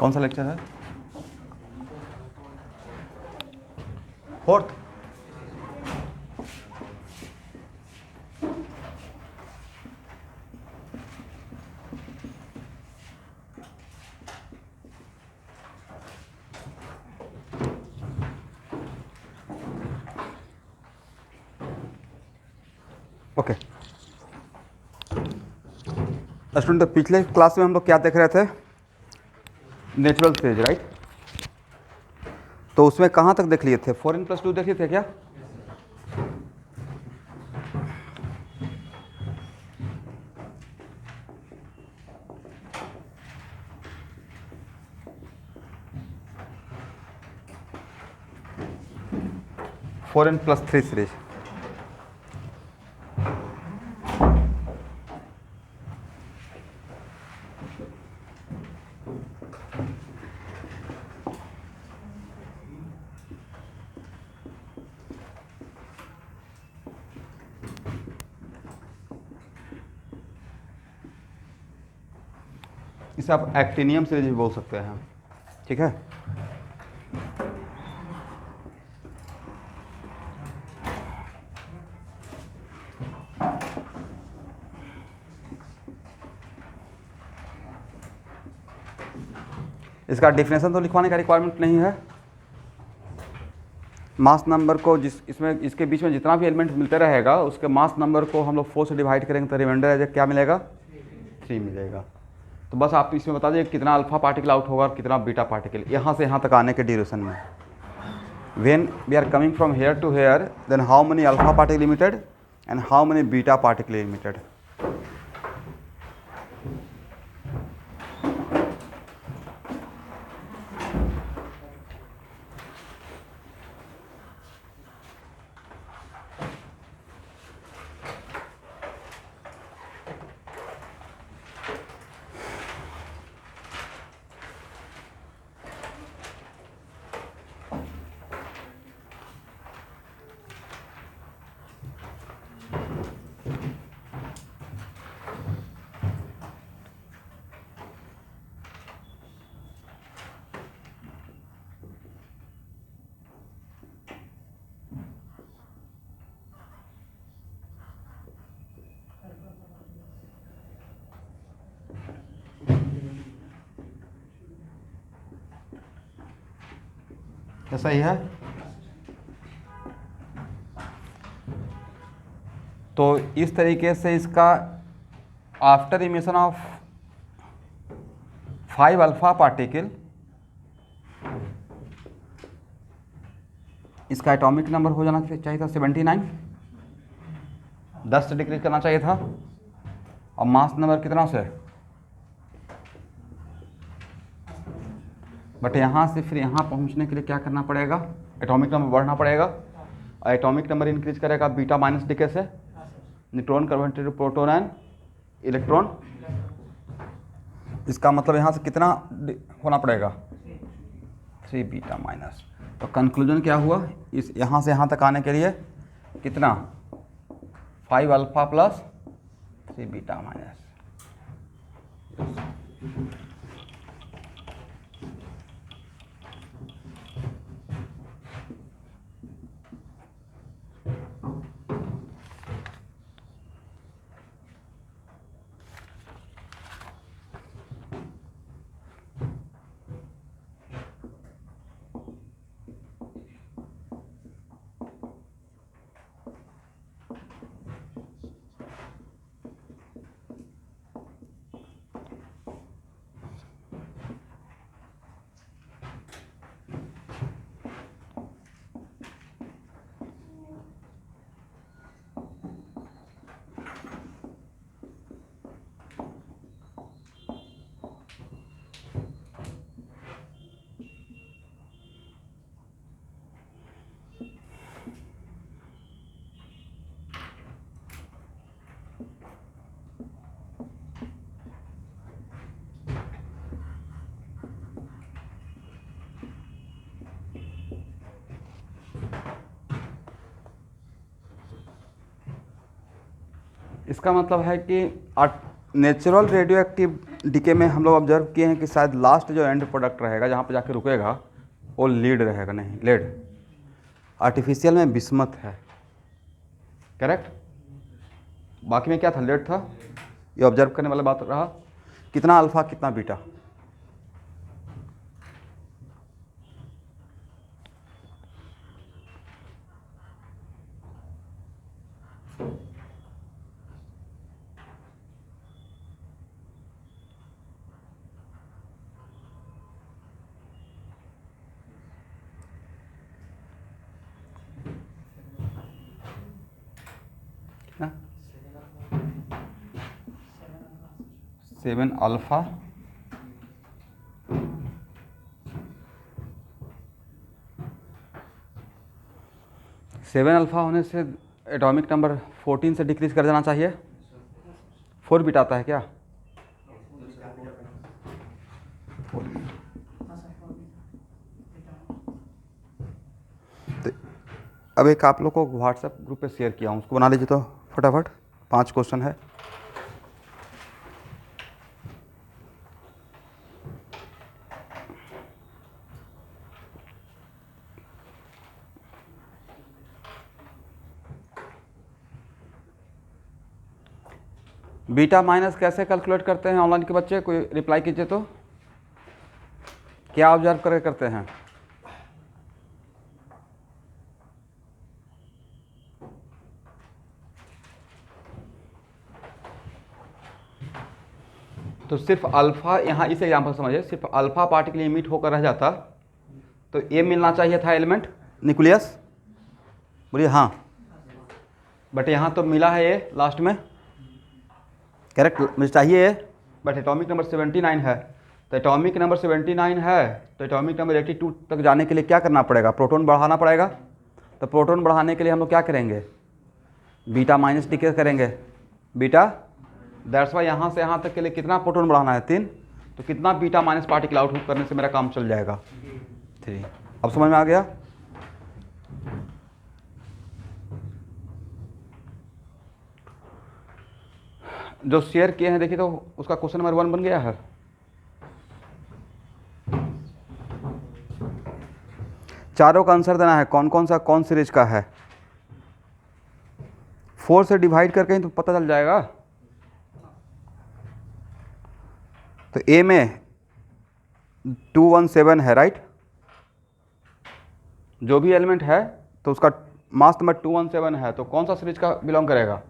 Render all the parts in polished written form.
कौन सा लेक्चर है? 4th। ओके स्टूडेंट, पिछले क्लास में हम लोग क्या देख रहे थे? Natural series, right? तो उसमें कहाँ तक देख लिए थे? 4n+2 देख लिए थे क्या? Four N plus three series. इसे आप एक्टिनियम सीरीज भी बोल सकते हैं, ठीक है? इसका डिफिनेशन तो लिखवाने का रिक्वायरमेंट नहीं है। मास नंबर को इसके बीच में जितना भी एलिमेंट मिलते रहेगा उसके मास नंबर को हम लोग 4 से डिवाइड करेंगे तो रिमाइंडर एज क्या मिलेगा? 3 मिलेगा। तो बस आप इसमें बता दीजिए कितना अल्फा पार्टिकल आउट होगा और कितना बीटा पार्टिकल यहाँ से यहाँ तक आने के ड्यूरेशन में। When we are coming from here to here, then how many alpha particle emitted and how many beta particle emitted. क्या सही है? तो इस तरीके से इसका after emission of 5 alpha particle इसका एटॉमिक नंबर हो जाना चाहिए था 79, 10 से डिक्रीज करना चाहिए था। और मास नंबर कितना से? बट यहाँ से फिर यहाँ पहुँचने के लिए क्या करना पड़ेगा? एटॉमिक नंबर बढ़ना पड़ेगा। और एटॉमिक नंबर इंक्रीज करेगा बीटा माइनस डिके से, neutron converted to proton and electron. इसका मतलब यहाँ से कितना होना पड़ेगा? 3 बीटा माइनस। तो कंक्लूजन क्या हुआ? इस यहाँ से यहाँ तक आने के लिए कितना? 5 अल्फा प्लस 3 बीटा माइनस। इसका मतलब है कि नेचुरल रेडियो एक्टिव डीके में हम लोग ऑब्जर्व किए हैं कि शायद लास्ट जो एंड प्रोडक्ट रहेगा जहाँ पे जाके रुकेगा वो लीड रहेगा, नहीं लेड। आर्टिफिशियल में बिस्मथ है, करेक्ट। बाकी में क्या था, लेड था। ये ऑब्जर्व करने वाला बात रहा, कितना अल्फा कितना बीटा। कितना 7 अल्फा सेवन अल्फा होने से एटॉमिक नंबर 14 से डिक्रीज कर जाना चाहिए। 4 बीटा आता है क्या? तो अब एक आप लोग को व्हाट्सएप ग्रुप पे शेयर किया हूँ, उसको बना लीजिए तो फटाफट। 5 क्वेश्चन है। बीटा माइनस कैसे कैलकुलेट करते हैं ऑनलाइन के बच्चे? कोई रिप्लाई कीजिए तो। क्या ऑब्जर्व करके करते हैं? तो सिर्फ अल्फा, यहाँ इस एग्जाम्पल समझिए, सिर्फ अल्फा पार्टिकल इमिट होकर रह जाता तो ये मिलना चाहिए था एलिमेंट न्यूक्लियस। बोलिए हाँ, बट यहाँ तो मिला है ये लास्ट में, करेक्ट। मुझे चाहिए ये, बट एटॉमिक नंबर 79 है। तो एटॉमिक नंबर 79 है तो एटॉमिक नंबर 82 तक जाने के लिए क्या करना पड़ेगा? प्रोटॉन बढ़ाना पड़ेगा। तो प्रोटॉन बढ़ाने के लिए हम लोग क्या करेंगे? बीटा माइनस डिक्रीज करेंगे। बीटा, दैट्स वाई यहाँ से यहाँ तक के लिए कितना प्रोटॉन बढ़ाना है? 3। तो कितना बीटा माइनस पार्टिकल आउट करने से मेरा काम चल जाएगा? 3। अब समझ में आ गया? जो शेयर किए हैं देखिए तो उसका क्वेश्चन नंबर 1 बन गया है। चारों का आंसर देना है, कौन कौन सा कौन सीरीज का है। 4 से डिवाइड करके ही तो पता चल जाएगा। तो ए में 217 है, राइट। जो भी एलिमेंट है तो उसका मास नंबर 217 है, तो कौन सा सीरीज का बिलोंग करेगा?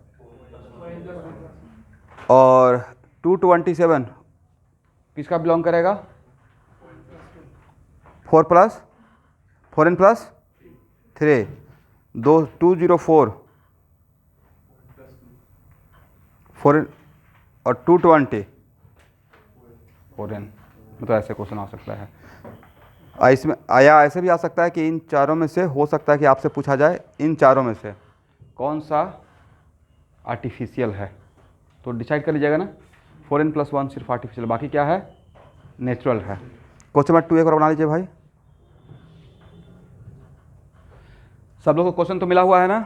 और 227 किसका बिलोंग करेगा? 4 प्लस 3, 204 4 और 220 4n। तो ऐसे क्वेश्चन आ सकता है। इसमें आया ऐसे भी आ सकता है कि इन चारों में से हो सकता है कि आपसे पूछा जाए इन चारों में से कौन सा आर्टिफिशियल है, तो डिसाइड कर लीजिएगा ना। 4n + 1 सिर्फ आर्टिफिशियल, बाकी क्या है? नेचुरल है। क्वेश्चन नंबर 2 एक बार बना लीजिए भाई। सब लोगों को क्वेश्चन तो मिला हुआ है ना?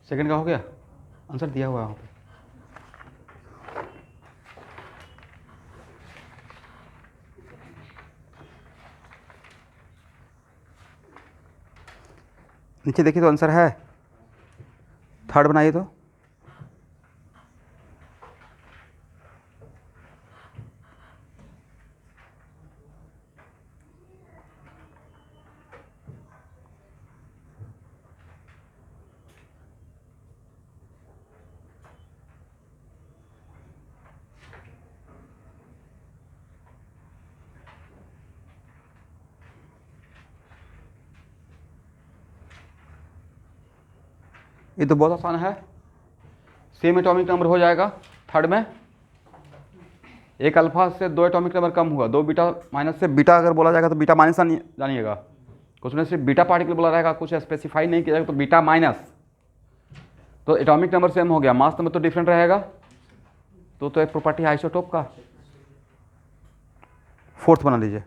सेकंड का हो गया, आंसर दिया हुआ है वहाँ पे। नीचे देखिए तो आंसर है, थर्ड बनाइए तो। ये तो बहुत आसान है, सेम एटॉमिक नंबर हो जाएगा थर्ड में। एक अल्फा से 2 एटॉमिक नंबर कम हुआ, 2 बीटा माइनस से बीटा अगर बोला जाएगा तो बीटा माइनस जानिएगा, कुछ में सिर्फ बीटा पार्टिकल बोला रहेगा, कुछ स्पेसिफाई नहीं किया जाएगा तो बीटा माइनस, तो एटॉमिक नंबर सेम हो गया, मास नंबर तो डिफरेंट रहेगा, तो एक प्रॉपर्टी है आइसोटोप का। फोर्थ बना लीजिए।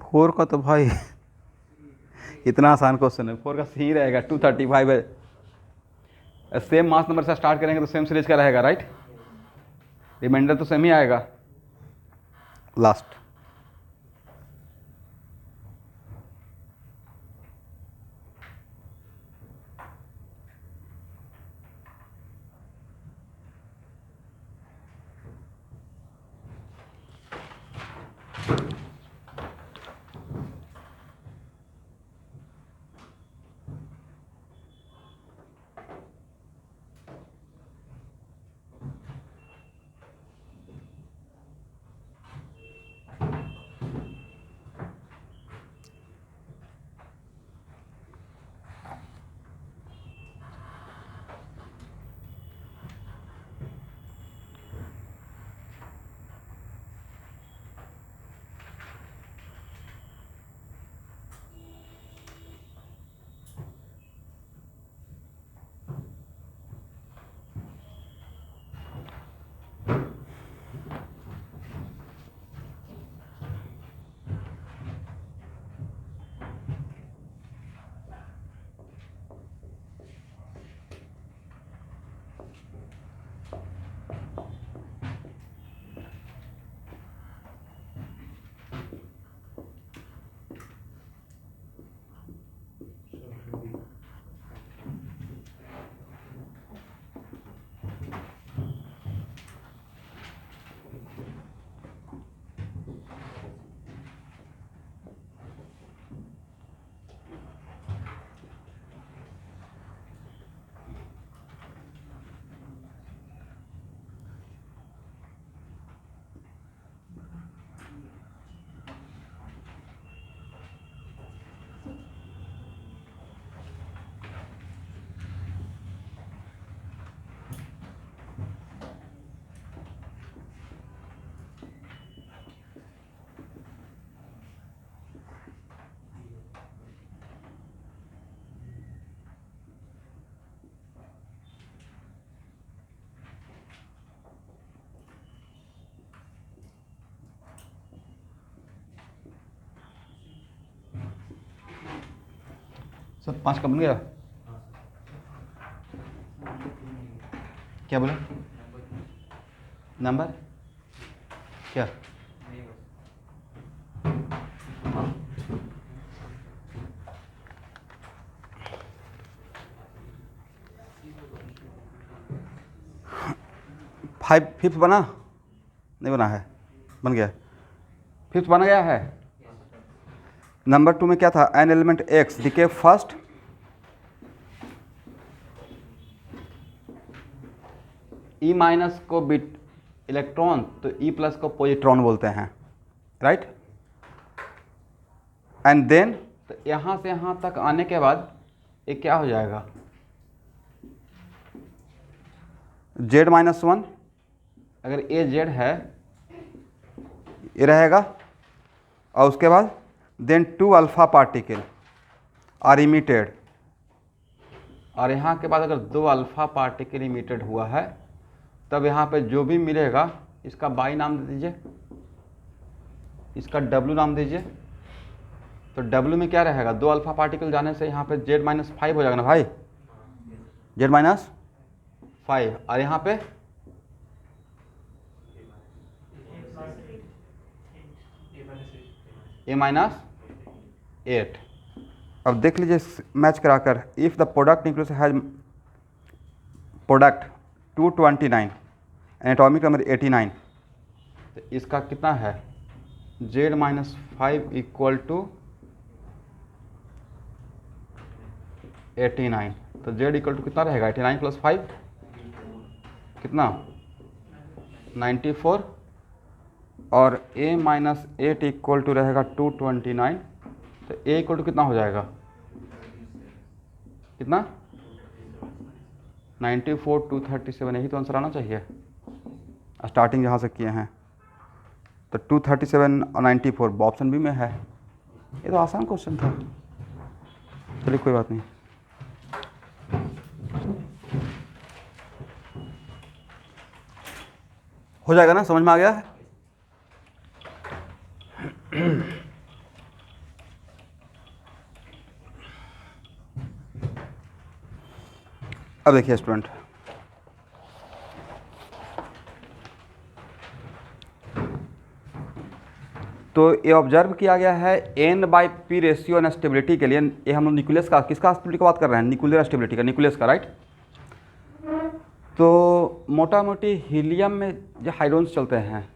फोर का तो भाई इतना आसान क्वेश्चन है, फोर का सही रहेगा 235 है। सेम मास नंबर से स्टार्ट करेंगे तो सेम सीरीज का रहेगा, राइट, रिमाइंडर तो सेम ही आएगा लास्ट। सब 5 का बन गया, क्या बोला नंबर क्या? फाइव फिफ्थ बना नहीं बना है, बन गया। फिफ्थ बन गया है। नंबर 2 में क्या था, an element x decay first E minus को बिट इलेक्ट्रॉन तो ई प्लस को पॉजिट्रॉन बोलते हैं, राइट। एंड देन तो यहाँ से यहाँ तक आने के बाद ये क्या हो जाएगा, जेड माइनस वन, अगर ए जेड है ये रहेगा, और उसके बाद then 2 alpha particle are emitted, और यहाँ के बाद अगर 2 अल्फा पार्टिकल इमिटेड हुआ है तब यहाँ पे जो भी मिलेगा इसका बाई नाम दे दीजिए, इसका डब्ल्यू नाम दीजिए। तो डब्ल्यू में क्या रहेगा, 2 अल्फा पार्टिकल जाने से यहाँ पे जेड माइनस 5 हो जाएगा ना भाई, जेड माइनस 5, और यहाँ पे ए माइनस 8। अब देख लीजिए मैच कराकर, if the product nucleus has product 229 atomic number 89, तो इसका कितना है, जेड माइनस 5 इक्वल टू 89, तो जेड इक्वल टू कितना रहेगा, 89 प्लस 5 कितना 94, और a माइनस 8 इक्वल टू रहेगा 229, तो a इक्वल टू कितना हो जाएगा, कितना 94 237, यही तो आंसर आना चाहिए स्टार्टिंग जहाँ से किए हैं। तो 237 और 94 ऑप्शन बी में है। ये तो आसान क्वेश्चन था, चलिए कोई बात नहीं। हो जाएगा ना, समझ में आ गया है। अब देखिए स्टूडेंट, तो ये ऑब्जर्व किया गया है N by P ratio and stability के लिए। ये हम लोग न्यूक्लियस का, किसका स्टेबिलिटी की बात कर रहे हैं, न्यूक्लियर स्टेबिलिटी का, न्यूक्लियस का, राइट। तो मोटा मोटी हीलियम में जो हाइड्रोजन चलते हैं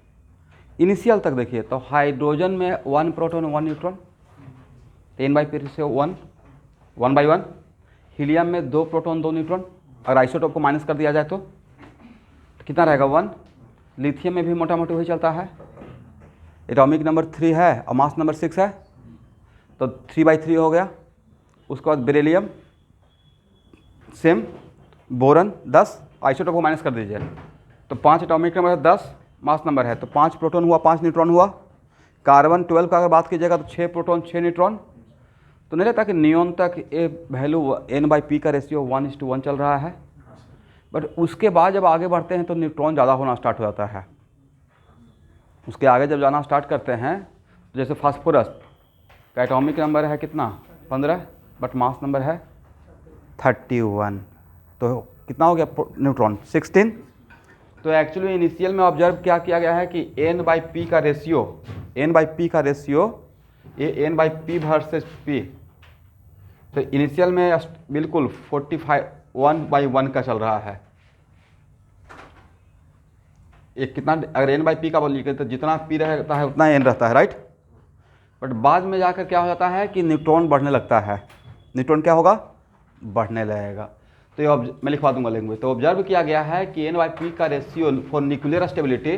इनिशियल तक देखिए, तो हाइड्रोजन में 1 proton 1 neutron, N by P ratio 1/1। Helium में 2 प्रोटॉन 2 न्यूट्रॉन, अगर आइसोटोप को माइनस कर दिया जाए तो कितना रहेगा 1। लिथियम में भी मोटा मोटी वही चलता है, एटॉमिक नंबर 3 है और मास नंबर 6 है, तो 3/3 हो गया। उसके बाद बेरिलियम सेम, बोरन 10, आइसोटोप को माइनस कर दीजिए तो 5 एटॉमिक नंबर है, 10 मास नंबर है, तो 5 प्रोटॉन हुआ 5 न्यूट्रॉन हुआ। कार्बन 12 का अगर बात कीजिएगा तो 6 प्रोटॉन 6 न्यूट्रॉन। तो नहीं रहता कि नियोन तक ये वैल्यू n/p का रेशियो 1:1 चल रहा है, बट उसके बाद जब आगे बढ़ते हैं तो न्यूट्रॉन ज़्यादा होना स्टार्ट हो जाता है। उसके आगे जब जाना स्टार्ट करते हैं, जैसे फास्फोरस का एटॉमिक नंबर है कितना 15, बट मास नंबर है 31, तो कितना हो गया न्यूट्रॉन 16। तो एक्चुअली इनिशियल में ऑब्जर्व क्या किया गया है कि n/p का रेशियो ये n/p वर्सेस p, तो इनिशियल में बिल्कुल 45 1/1 का चल रहा है। एक कितना, अगर n/p का बोलिए तो जितना p रहता है उतना n रहता है, राइट। बट बाद में जाकर क्या हो जाता है कि न्यूट्रॉन बढ़ने लगता है, न्यूट्रॉन क्या होगा, बढ़ने लगेगा। तो ये मैं लिखवा दूंगा लैंग्वेज। तो ऑब्जर्व किया गया है कि n/p का रेशियो फॉर न्यूक्लियर स्टेबिलिटी,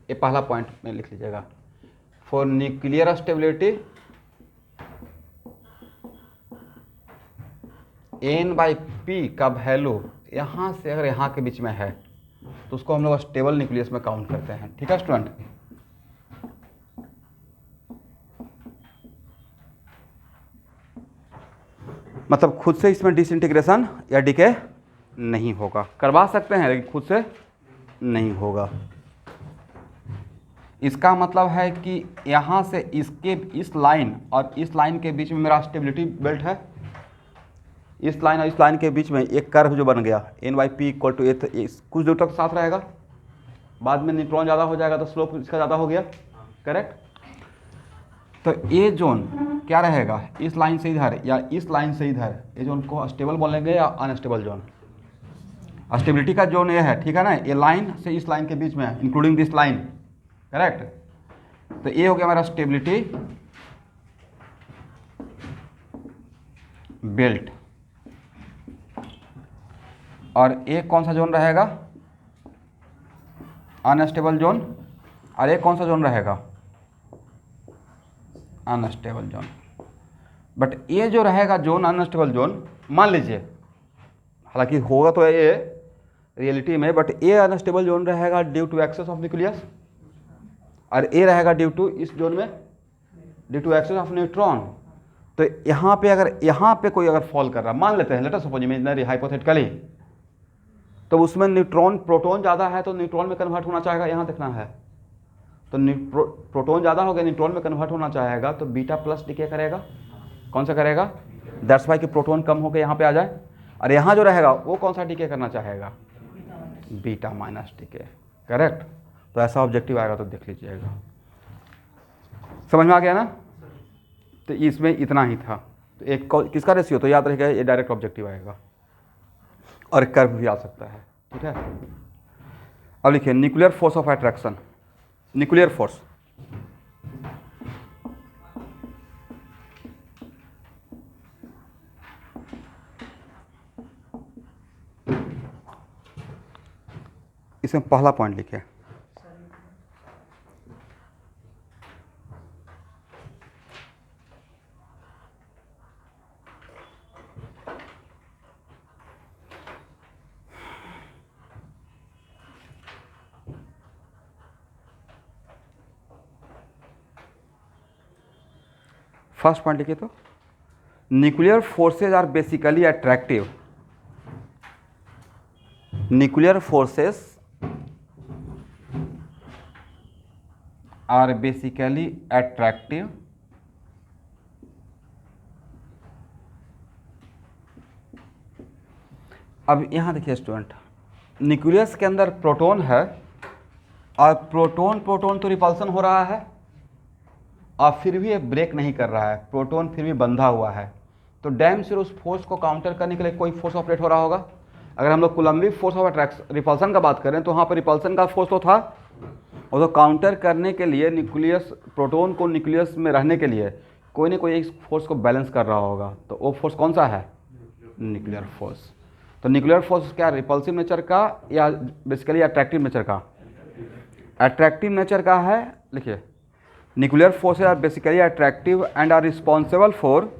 ये पहला पॉइंट में लिख लीजिएगा, फॉर न्यूक्लियर स्टेबिलिटी n/p का वैल्यू यहाँ से अगर यहाँ के बीच में है तो उसको हम लोग स्टेबल न्यूक्लियस में काउंट करते हैं, ठीक है स्टूडेंट। मतलब खुद से इसमें डिसइंटीग्रेशन या डीके नहीं होगा, करवा सकते हैं लेकिन खुद से नहीं होगा। इसका मतलब है कि यहाँ से इसके इस लाइन और इस लाइन के बीच में मेरा स्टेबिलिटी बेल्ट है, इस लाइन और इस लाइन के बीच में एक कर्व जो बन गया n/p इक्वल टू कुछ दूर तक साथ रहेगा, बाद में न्यूट्रॉन ज़्यादा हो जाएगा तो स्लोप इसका ज़्यादा हो गया, करेक्ट। तो ये जोन क्या रहेगा, इस लाइन से इधर या इस लाइन से इधर, ये जोन को स्टेबल बोलेंगे या अनस्टेबल जोन। स्टेबिलिटी का जोन ये है, ठीक है ना, ये लाइन से इस लाइन के बीच में इंक्लूडिंग दिस लाइन, करेक्ट। तो ये हो गया हमारा स्टेबिलिटी बेल्ट। और एक कौन सा जोन रहेगा? Unstable zone. और एक कौन सा जोन रहेगा? Unstable zone. बट ये जो रहेगा जोन अनस्टेबल जोन, मान लीजिए, हालांकि होगा तो ये रियलिटी में, बट ये अनस्टेबल जोन रहेगा due to excess of nucleus, और ये रहेगा ड्यू टू, इस जोन में due to excess of neutron. तो यहाँ पे अगर यहाँ पे कोई अगर फॉल कर रहा है, मान लेते हैं, let us suppose imaginary hypothetically, तो उसमें न्यूट्रॉन प्रोटॉन ज़्यादा है तो न्यूट्रॉन में कन्वर्ट होना चाहेगा, यहाँ देखना है। तो प्रोटॉन ज़्यादा हो गया, न्यूट्रॉन में कन्वर्ट होना चाहेगा, तो बीटा प्लस डिके करेगा। कौन सा करेगा? दैट्स वाई कि प्रोटॉन कम होकर यहाँ पे आ जाए। और यहाँ जो रहेगा वो कौन सा डिके करना चाहेगा? Beta minus decay. करेक्ट। तो ऐसा ऑब्जेक्टिव आएगा तो देख लीजिएगा। समझ में आ गया ना? तो इसमें इतना ही था। तो एक किसका रेशियो? तो याद रहेगा ये डायरेक्ट ऑब्जेक्टिव आएगा, और कर्व भी आ सकता है। ठीक है। अब लिखिए nuclear force of attraction. Nuclear force, इसमें पहला पॉइंट लिखिए। फर्स्ट पॉइंट लिखिए तो, nuclear forces are basically attractive. Nuclear forces are basically attractive अब यहाँ देखिए स्टूडेंट, न्यूक्लियस के अंदर प्रोटॉन है, और प्रोटॉन प्रोटॉन तो रिपल्सन हो रहा है, और फिर भी ये ब्रेक नहीं कर रहा है, प्रोटॉन फिर भी बंधा हुआ है। तो डैम से उस फोर्स को काउंटर करने के लिए कोई फोर्स ऑपरेट हो रहा होगा। अगर हम लोग Coulombic force of attraction repulsion का बात करें तो वहाँ पर रिपल्सन का फोर्स तो था, और तो काउंटर करने के लिए न्यूक्लियस, प्रोटॉन को न्यूक्लियस में रहने के लिए कोई ना कोई एक फोर्स को बैलेंस कर रहा होगा। तो वो फोर्स कौन सा है? Nuclear force. तो न्यूक्लियर फोर्स क्या रिपल्सिव नेचर का या बेसिकली अट्रैक्टिव नेचर का? अट्रैक्टिव नेचर का है। लिखिए nuclear forces are basically attractive and are responsible for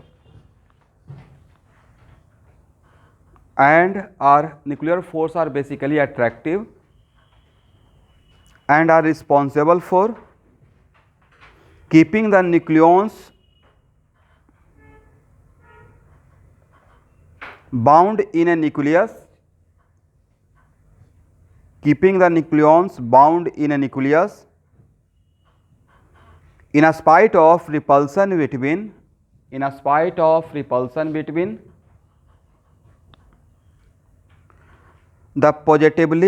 nuclear force are basically attractive and are responsible for keeping the nucleons bound in a nucleus, keeping the nucleons bound in a nucleus in spite of repulsion between the positively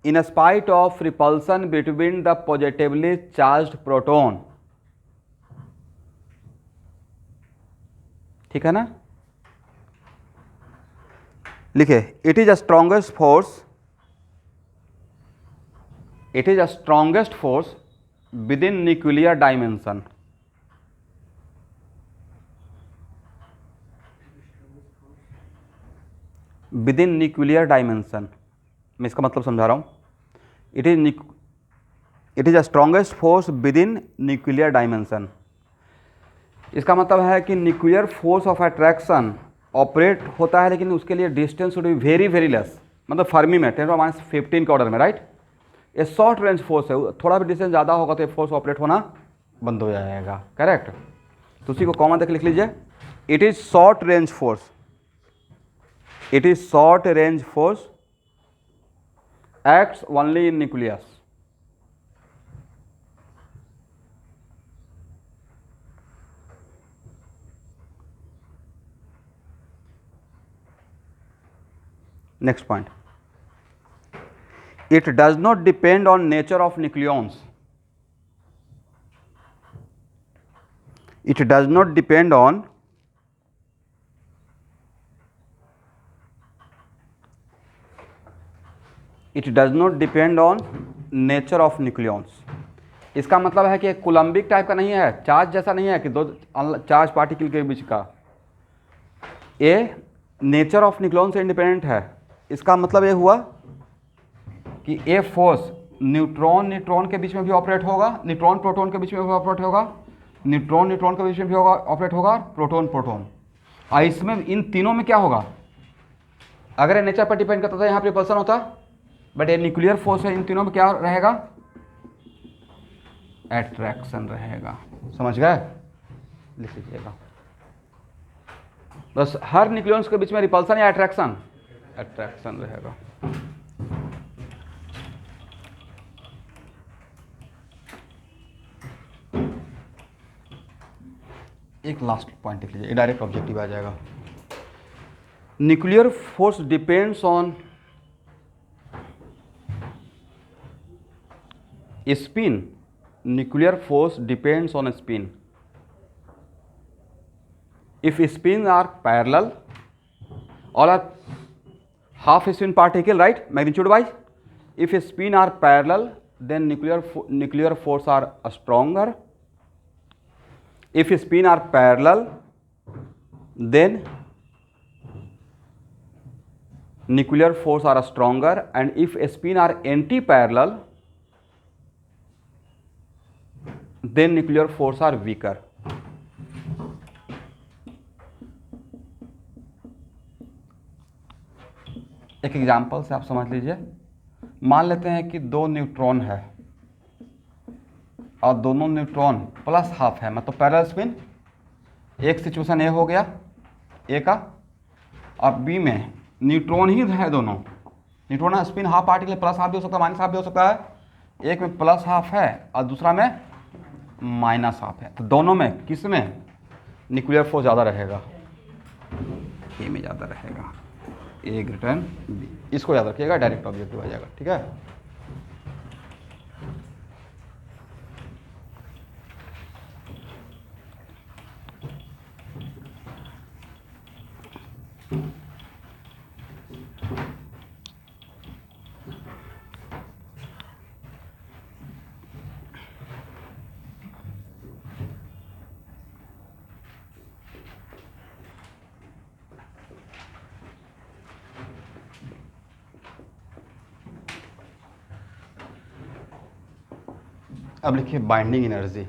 in spite of repulsion between the positively charged proton। ठीक है ना? लिखे it is a strongest force with in nuclear dimension. With in nuclear dimension, मैं इसका मतलब समझा रहा हूँ। It is a strongest force with in nuclear dimension. इसका मतलब है कि nuclear force of attraction operate होता है, लेकिन उसके लिए distance should be very very less, मतलब फर्मी में 10⁻15 के ऑर्डर में, राइट। ये शॉर्ट रेंज फोर्स है, थोड़ा भी डिस्टेंस ज़्यादा होगा तो ये फोर्स ऑपरेट होना बंद हो जाएगा। करेक्ट। तो उसी को कॉमन देख लिख लीजिए, it is short range force, it is short range force acts only in nucleus। next point, it does not depend on nature of nucleons, it does not depend on nature of nucleons। इसका मतलब है कि coulombic type का नहीं है, charge जैसा नहीं है कि दो चार्ज पार्टिकल के बीच का। ये नेचर ऑफ न्यूक्लियन से इंडिपेंडेंट है। इसका मतलब ये हुआ कि ये फोर्स न्यूट्रॉन न्यूट्रॉन के बीच में भी ऑपरेट होगा, न्यूट्रॉन प्रोटॉन के बीच में भी ऑपरेट होगा, न्यूट्रॉन न्यूट्रॉन के बीच में भी होगा ऑपरेट होगा, प्रोटॉन प्रोटॉन। और इसमें इन तीनों में क्या होगा, अगर ये नेचर पर डिपेंड करता था यहाँ पर रिपल्सन होता, बट ये न्यूक्लियर फोर्स है, इन तीनों में क्या रहेगा, एट्रैक्शन रहेगा। समझ गए, लिख लीजिएगा बस। हर न्यूक्लियंस के बीच में रिपल्सन या एट्रैक्शन, एट्रैक्शन रहेगा। एक लास्ट पॉइंट लिख लीजिए, डायरेक्ट ऑब्जेक्टिव आ जाएगा। Nuclear force depends on spin. Nuclear force depends on spin. If spins are parallel, all are half spin particle, right? Magnitude wise. If spin are parallel, then nuclear force are stronger. If spin are parallel, then nuclear force are stronger, and if spin are anti-parallel, then nuclear force are weaker. एक example से आप समझ लीजिए। मान लेते हैं कि दो न्यूट्रॉन है और दोनों न्यूट्रॉन प्लस हाफ है, मतलब पैरेलल स्पिन। एक सिचुएशन ए हो गया ए का, और बी में न्यूट्रॉन ही है दोनों। Neutron spin half particle, plus half भी हो सकता है, माइनस हाफ भी हो सकता है। एक में प्लस हाफ है और दूसरा में माइनस हाफ है। तो दोनों में किस में न्यूक्लियर फोर्स ज़्यादा रहेगा, ए में ज़्यादा रहेगा, ए ग्रेटर बी। इसको याद रखिएगा, डायरेक्ट ऑब्जेक्टिव आ जाएगा। ठीक है, अब लिखिए बाइंडिंग एनर्जी।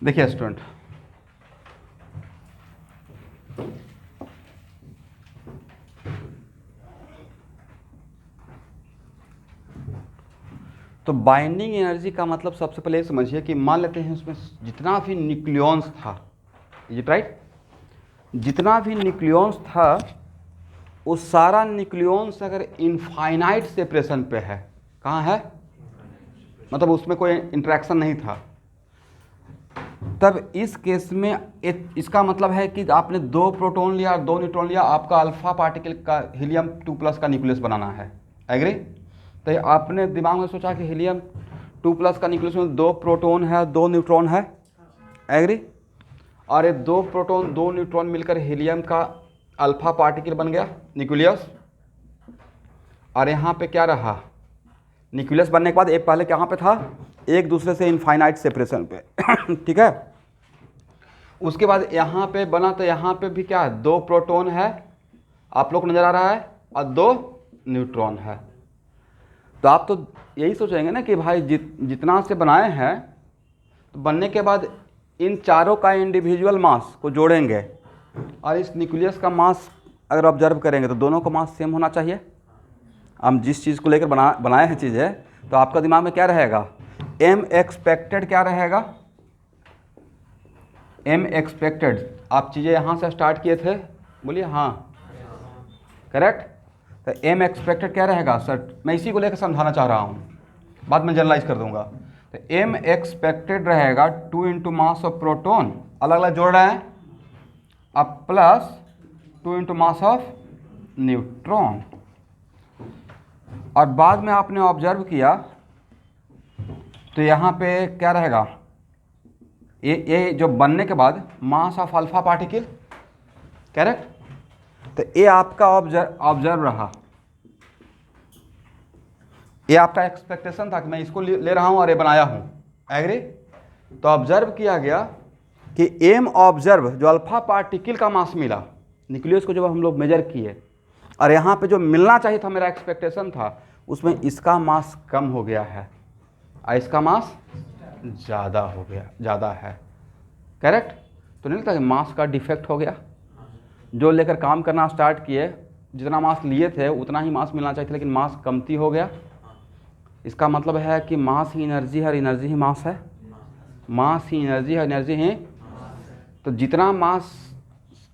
देखिए स्टूडेंट, तो बाइंडिंग एनर्जी का मतलब सबसे पहले समझिए कि मान लेते हैं उसमें जितना भी न्यूक्लियॉन्स था, इज इट राइट, जितना भी न्यूक्लियॉन्स था वो सारा न्यूक्लियॉन्स अगर इनफाइनाइट सेपरेशन पे है, कहाँ है, मतलब उसमें कोई इंटरेक्शन नहीं था, तब इस केस में इसका मतलब है कि आपने दो प्रोटॉन लिया और दो न्यूट्रॉन लिया, आपका अल्फा पार्टिकल का हीलियम 2+ का न्यूक्लियस बनाना है। एग्री? तो आपने दिमाग में सोचा कि हीलियम 2+ का न्यूक्लियस में दो प्रोटॉन है दो न्यूट्रॉन है। एग्री? और ये दो प्रोटॉन दो न्यूट्रॉन मिलकर हीलियम का अल्फा पार्टिकल बन गया न्यूक्लियस। और यहाँ पे क्या रहा, न्यूक्लियस बनने के बाद एक पहले कहाँ पे था, एक दूसरे से इनफाइनाइट सेपरेशन पे ठीक है। उसके बाद यहाँ पे बना, तो यहाँ पे भी क्या है, दो प्रोटॉन है आप लोग को नज़र आ रहा है और दो न्यूट्रॉन है। तो आप तो यही सोचेंगे ना कि भाई जितना से बनाए हैं, तो बनने के बाद इन चारों का इंडिविजुअल मास को जोड़ेंगे और इस न्यूक्लियस का मास अगर ऑब्जर्व करेंगे तो दोनों का मास सेम होना चाहिए। हम जिस चीज़ को लेकर बनाए हैं चीज़ें, तो आपका दिमाग में क्या रहेगा, एम एक्सपेक्टेड क्या रहेगा, एम एक्सपेक्टेड। आप चीज़ें यहाँ से स्टार्ट किए थे, बोलिए हाँ, करेक्ट। तो एम एक्सपेक्टेड क्या रहेगा सर, मैं इसी को लेकर समझाना चाह रहा हूँ, बाद में जनरलाइज कर दूंगा। तो एम एक्सपेक्टेड रहेगा 2 × मास ऑफ प्रोटॉन, अलग अलग जोड़ रहे हैं, अब plus 2 into mass of neutron. और बाद में आपने ऑब्जर्व किया तो यहाँ पे क्या रहेगा, ये जो बनने के बाद mass of alpha particle, correct. तो ये आपका ऑब्जर्व रहा, ये आपका एक्सपेक्टेशन था कि मैं इसको ले रहा हूँ और ये बनाया हूँ, एग्री। तो ऑब्जर्व किया गया कि एम ऑब्जर्व जो अल्फा पार्टिकल का मास मिला न्यूक्लियस को, जब हम लोग मेजर किए, और यहाँ पे जो मिलना चाहिए था, मेरा एक्सपेक्टेशन था, उसमें इसका मास कम हो गया है और इसका मास ज़्यादा हो गया, ज़्यादा है, करेक्ट। तो नहीं लगता कि मास का डिफेक्ट हो गया। जो लेकर काम करना स्टार्ट किए, जितना मास लिए थे उतना ही मास मिलना चाहिए था, लेकिन मास कमती हो गया। इसका मतलब है कि मास ही एनर्जी है और एनर्जी ही मास है, मास ही एनर्जी है, एनर्जी ही। तो जितना मास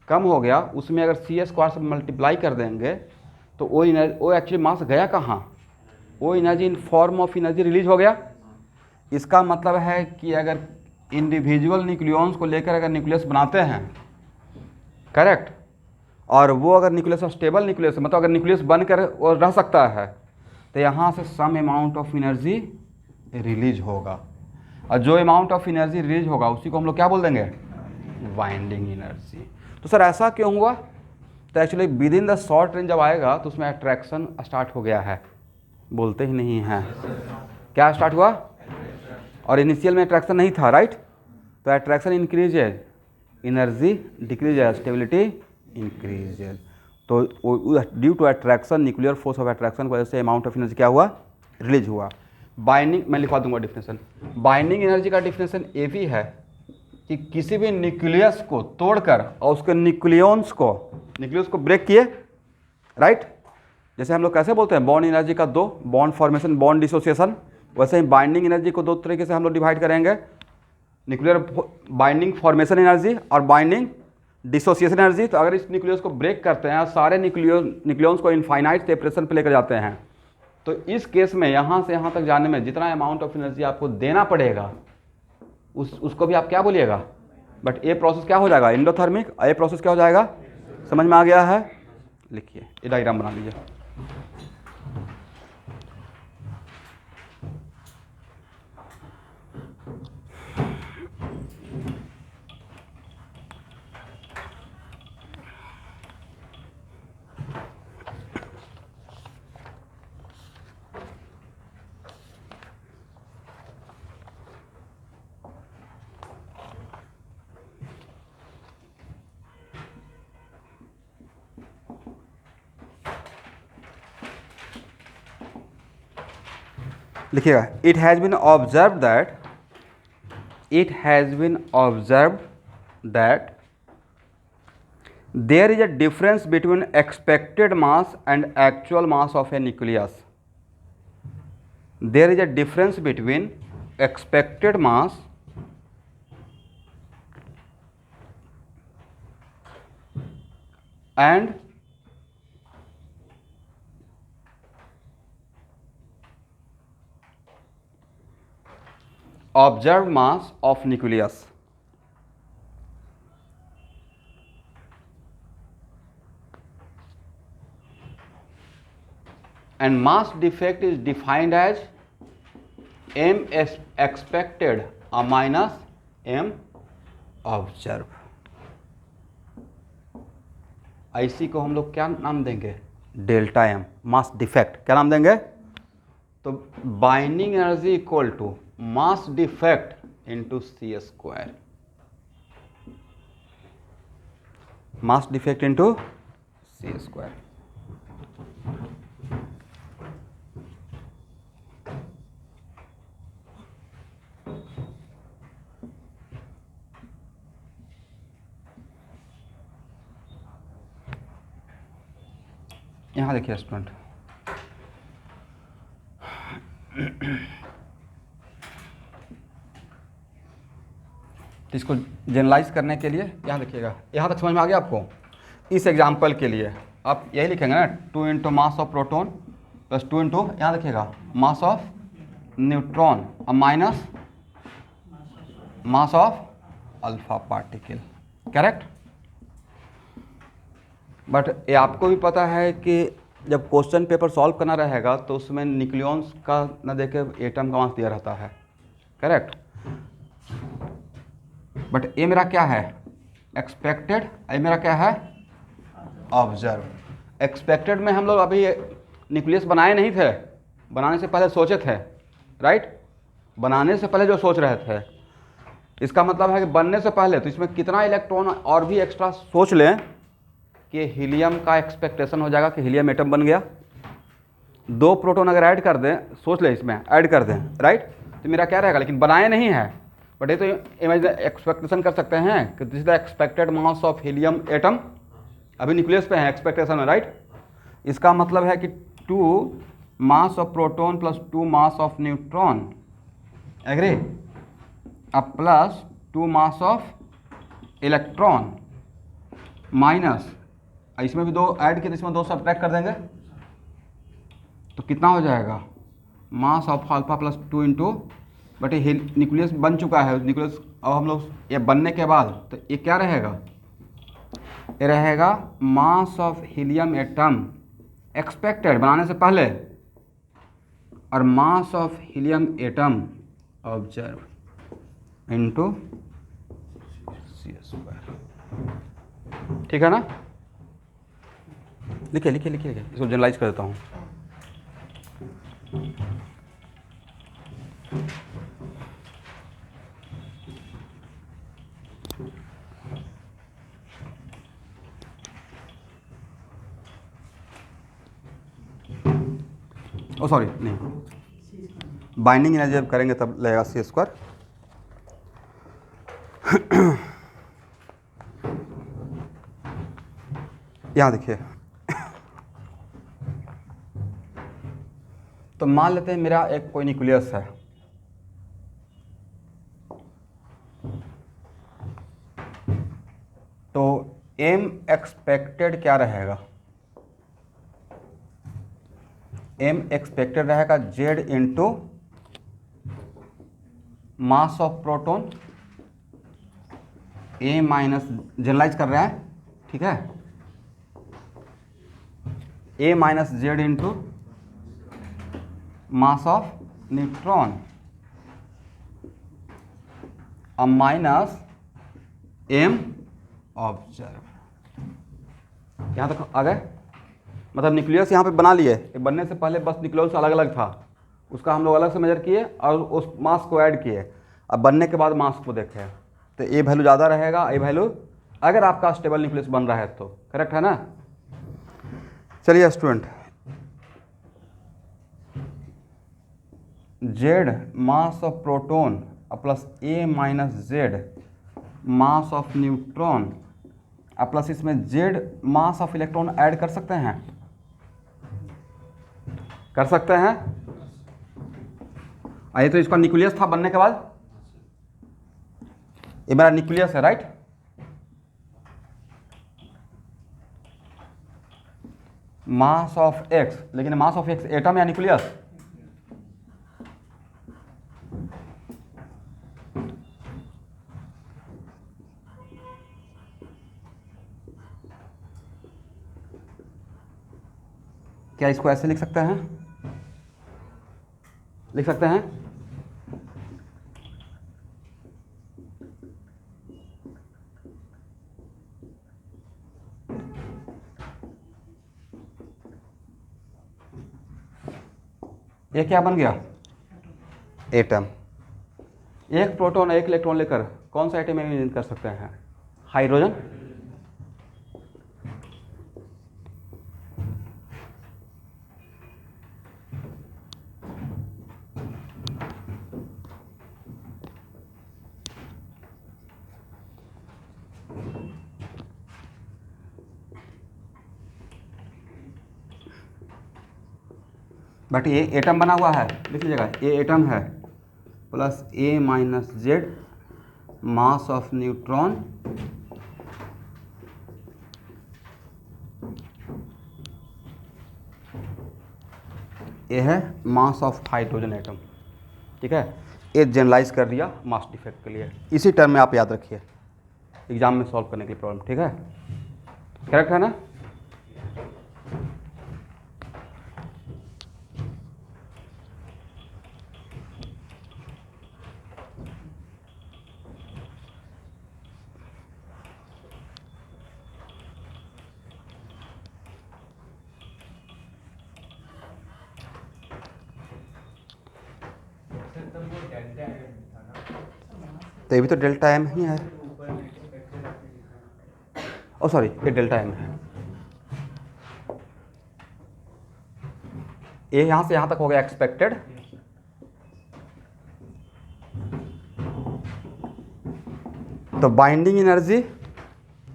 कम हो गया उसमें अगर सी स्क्वायर से मल्टीप्लाई कर देंगे तो वो एक्चुअली मास गया कहाँ, वो energy in form of energy release हो गया। इसका मतलब है कि अगर इंडिविजुअल न्यूक्लियॉन्स को लेकर अगर न्यूक्लियस बनाते हैं, करेक्ट, और वो अगर न्यूक्लियस स्टेबल न्यूक्लियस, मतलब अगर न्यूक्लियस बनकर वो रह सकता है, तो यहाँ से some amount of energy release होगा, और जो अमाउंट ऑफ एनर्जी रिलीज होगा उसी को हम लोग क्या बोल देंगे, बाइंडिंग एनर्जी। तो सर ऐसा क्यों हुआ, तो actually with in the short range जब आएगा तो उसमें अट्रैक्शन स्टार्ट हो गया है, बोलते ही नहीं हैं, क्या स्टार्ट हुआ, और इनिशियल में अट्रैक्शन नहीं था, राइट। तो attraction increases, energy decreases, stability increases. तो due to attraction, nuclear force of attraction की वजह से अमाउंट ऑफ एनर्जी क्या हुआ, रिलीज हुआ। बाइंडिंग, मैं लिखवा दूंगा डिफिनेशन। बाइंडिंग एनर्जी का डिफिनेशन ये भी है कि किसी भी न्यूक्लियस को तोड़कर और उसके न्यूक्लियॉन्स को ब्रेक किए, राइट। जैसे हम लोग कैसे बोलते हैं बॉन्ड एनर्जी का दो, बॉन्ड फॉर्मेशन, बॉन्ड डिसोसिएशन, वैसे ही बाइंडिंग एनर्जी को दो तरीके से हम लोग डिवाइड करेंगे, न्यूक्लियर बाइंडिंग फॉर्मेशन एनर्जी और बाइंडिंग डिसोसिएशन एनर्जी। तो अगर इस न्यूक्लियस को ब्रेक करते हैं और सारे न्यूक्लियॉन्स को इनफाइनाइट सेपरेशन पे लेकर जाते हैं, तो इस केस में यहाँ से यहाँ तक जाने में जितना अमाउंट ऑफ एनर्जी आपको देना पड़ेगा उसको भी आप क्या बोलिएगा, बट ये प्रोसेस क्या हो जाएगा, एंडोथर्मिक, ये प्रोसेस क्या हो जाएगा, समझ में आ गया है। लिखिए, ये डायग्राम बना लीजिए। लिखिएगा, it has been observed that there is a difference between expected mass and actual mass of a nucleus. There is a difference between expected mass and observed mass of nucleus. And mass defect is defined as m expected minus m observed. IC को हम लोग क्या नाम देंगे, delta M, mass defect क्या नाम देंगे, तो binding energy equal to mass defect into C square, mass defect into C square. यहाँ देखिए स्टूडेंट, तो इसको जनरलाइज करने के लिए यहाँ देखिएगा, यहाँ तक समझ में आ गया आपको। इस एग्जाम्पल के लिए आप यही लिखेंगे ना, 2 into mass of proton plus 2 into यहाँ देखिएगा मास ऑफ न्यूट्रॉन और minus mass of alpha particle, correct. But ये आपको भी पता है कि जब क्वेश्चन पेपर सॉल्व करना रहेगा तो उसमें न्यूक्लियॉन्स का न देखे एटम का मास दिया रहता है, करेक्ट। बट ये मेरा क्या है, एक्सपेक्टेड, ये मेरा क्या है, ऑब्जर्व। एक्सपेक्टेड में हम लोग अभी न्यूक्लियस बनाए नहीं थे, बनाने से पहले सोचे थे, राइट। बनाने से पहले जो सोच रहे थे, इसका मतलब है कि बनने से पहले तो इसमें कितना इलेक्ट्रॉन और भी एक्स्ट्रा सोच लें कि हीलियम का एक्सपेक्टेशन हो जाएगा कि हीलियम एटम बन गया। 2 प्रोटॉन अगर ऐड कर दें, सोच लें इसमें ऐड कर दें, राइट, तो मेरा क्या रहेगा, लेकिन बनाए नहीं है। बट ये तो इमेजिन एक्सपेक्टेशन कर सकते हैं कि this is the expected mass of helium atom, अभी न्यूक्लियस पे है एक्सपेक्टेशन में, राइट। इसका मतलब है कि 2 mass of proton plus 2 mass of neutron, agree, अब plus 2 mass of electron minus, इसमें भी 2 ऐड किए तो इसमें 2 सब्ट्रैक्ट कर देंगे तो कितना हो जाएगा, mass of alpha plus 2 into, but ये न्यूक्लियस बन चुका है न्यूक्लियस। अब हम लोग ये बनने के बाद तो ये क्या रहेगा, ये रहेगा mass of helium atom expected बनाने से पहले और mass of helium atom observe into C²। ठीक है ना, लिखिए लिखिए लिखिए, इसको जनरलाइज कर देता हूँ। ओ सॉरी, नहीं, बाइंडिंग एनर्जी जब करेंगे तब लगेगा C²। यहाँ देखिए, तो मान लेते हैं मेरा एक कोई न्यूक्लियस है, तो एम एक्सपेक्टेड क्या रहेगा, एम एक्सपेक्टेड रहेगा Z into mass of proton A minus, generalise कर रहा है, ठीक है, A minus Z into mass of neutron अब माइनस एम ऑब्जर्व। यहाँ तक आ गए, मतलब न्यूक्लियस यहाँ पे बना लिए, बनने से पहले बस न्यूक्लियस अलग अलग था, उसका हम लोग अलग से मेजर किए और उस मास को ऐड किए, अब बनने के बाद मास को देखें तो ए वैल्यू ज़्यादा रहेगा, ए वैल्यू, अगर आपका स्टेबल न्यूक्लियस बन रहा है तो, करेक्ट है ना। चलिए student, Z mass of proton plus A minus Z mass of neutron plus इसमें Z mass of electron add कर सकते हैं, कर सकते हैं। आइए, तो इसका न्यूक्लियस था बनने के बाद, ये मेरा न्यूक्लियस है, राइट। मास ऑफ एक्स, लेकिन मास ऑफ एक्स एटम या न्यूक्लियस, क्या इसको ऐसे लिख सकते हैं, लिख सकते हैं, ये क्या बन गया, एटम। एक प्रोटॉन एक इलेक्ट्रॉन लेकर कौन सा एटम इमेजिन कर सकते हैं, हाइड्रोजन। बट ये एटम बना हुआ है, लिख लीजिएगा, ये एटम है plus A minus Z mass of neutron ये है मास ऑफ हाइड्रोजन एटम, ठीक है। ये जनरलाइज कर दिया मास डिफेक्ट के लिए, इसी टर्म में आप याद रखिए एग्जाम में सॉल्व करने के लिए प्रॉब्लम, ठीक है, करेक्ट है ना। तो ये भी तो डेल्टा एम ही है। ओ सॉरी, ये डेल्टा एम है। ये यहाँ से यहाँ तक हो गया एक्सपेक्टेड। तो binding energy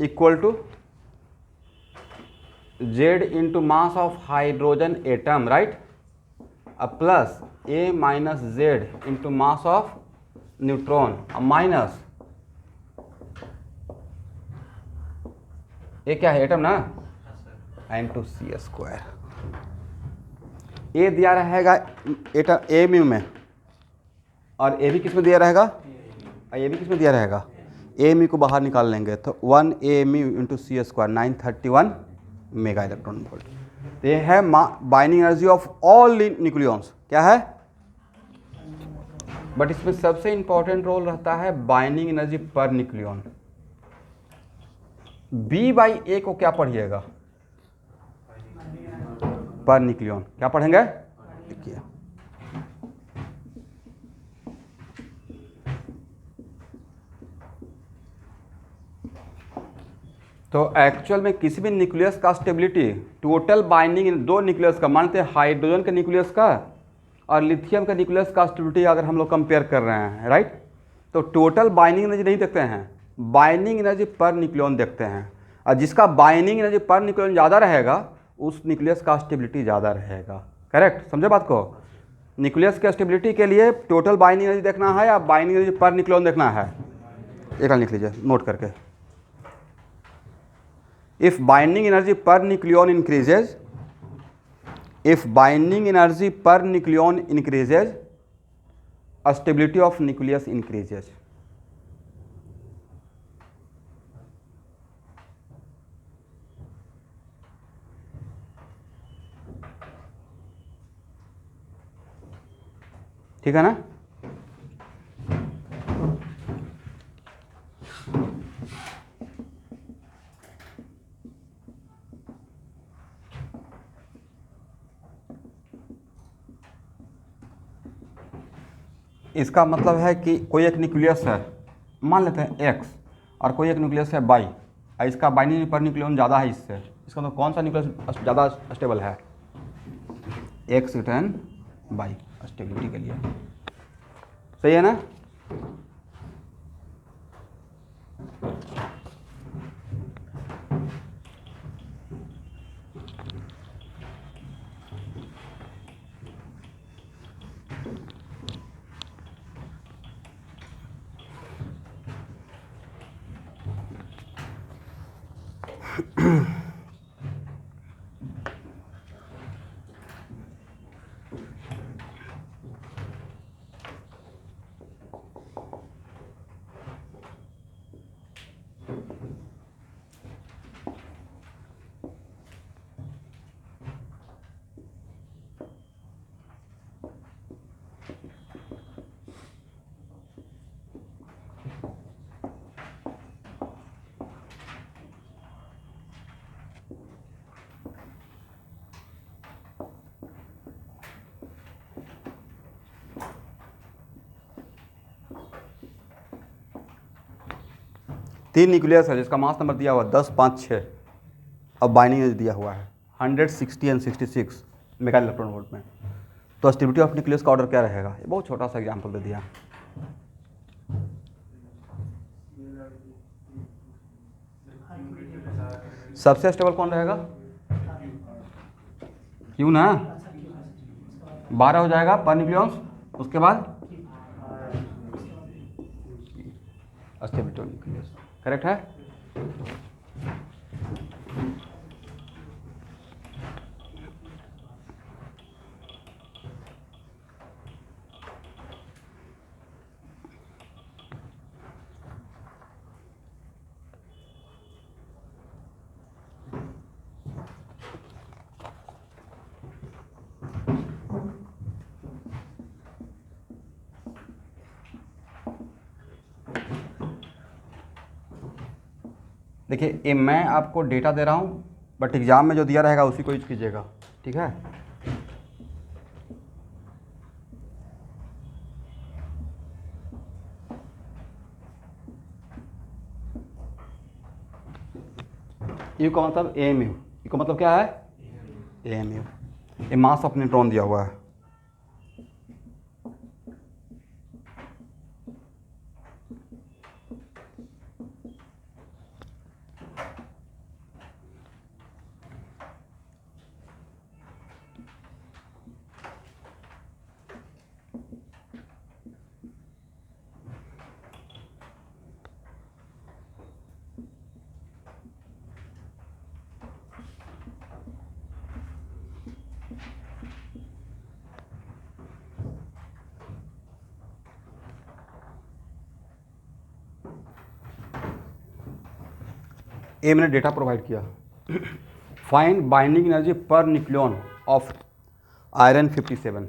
equal to Z into mass of hydrogen atom, right, plus A minus Z into mass of neutron, minus ये क्या है, एटम ना, इंटू सी स्क्वायर। ए दिया रहेगा एटम ए म्यू में, और ए भी किस में दिया रहेगा, ये भी किस में दिया रहेगा, ए म्यू को बाहर निकाल लेंगे तो 1 ए mu into C square 931 mega electron volt. तो ये है binding energy of all nucleons. क्या है, बट इसमें सबसे इंपॉर्टेंट रोल रहता है बाइंडिंग एनर्जी पर न्यूक्लियॉन। बी बाई ए को क्या पढ़िएगा, पर न्यूक्लियॉन। क्या पढ़ेंगे, देखिए तो एक्चुअल में किसी भी न्यूक्लियस का स्टेबिलिटी टोटल बाइंडिंग, दो न्यूक्लियस का, मानते हैं हाइड्रोजन के न्यूक्लियस का और लिथियम का न्यूक्लियस का स्टेबिलिटी अगर हम लोग कंपेयर कर रहे हैं, राइट, तो टोटल बाइंडिंग एनर्जी नहीं देखते हैं, बाइंडिंग एनर्जी पर न्यूक्लियन देखते हैं। और जिसका बाइंडिंग एनर्जी पर न्यूक्लियन ज़्यादा रहेगा उस न्यूक्लियस का स्टेबिलिटी ज़्यादा रहेगा। करेक्ट, समझे बात को। न्यूक्लियस के स्टेबिलिटी के लिए टोटल बाइंडिंग एनर्जी देखना है या बाइंडिंग एनर्जी पर न्यूक्लियन देखना है, एक बार लिख लीजिए नोट करके। इफ बाइंडिंग एनर्जी पर nucleon increases, if binding energy per nucleon increases, stability of nucleus increases। ठीक है ना। इसका मतलब है कि कोई एक न्यूक्लियस है, मान लेते हैं एक्स, और कोई एक न्यूक्लियस है बाई, और इसका बाइंडिंग पर न्यूक्लियन ज़्यादा है इससे, इसका मतलब कौन सा न्यूक्लियस ज़्यादा स्टेबल है, एक्स रिटर्न बाई स्टेबिलिटी के लिए। सही है ना। तीन न्यूक्लियस है जिसका मास नंबर दिया हुआ 10, 5, 6, अब बाइंडिंग दिया हुआ है 160 एंड 66 मेगा इलेक्ट्रॉन वोल्ट में। तो स्टेबिलिटी ऑफ न्यूक्लियस का ऑर्डर क्या रहेगा, ये बहुत छोटा सा एग्जांपल दे दिया। सबसे स्टेबल कौन रहेगा, क्यों ना, 12 हो जाएगा पर न्यूक्लियस, उसके बाद स्टेबिलिटी ऑफ न्यूक्लियस। करेक्ट है। देखिए ये मैं आपको डेटा दे रहा हूँ, बट एग्जाम में जो दिया रहेगा उसी को यूज कीजिएगा, ठीक है। यू का मतलब एम यू, यू का मतलब क्या है एम यू। ये मास ऑफ न्यूट्रॉन दिया हुआ है। ए मैंने डेटा प्रोवाइड किया, फाइंड बाइंडिंग एनर्जी पर nucleon of iron 57।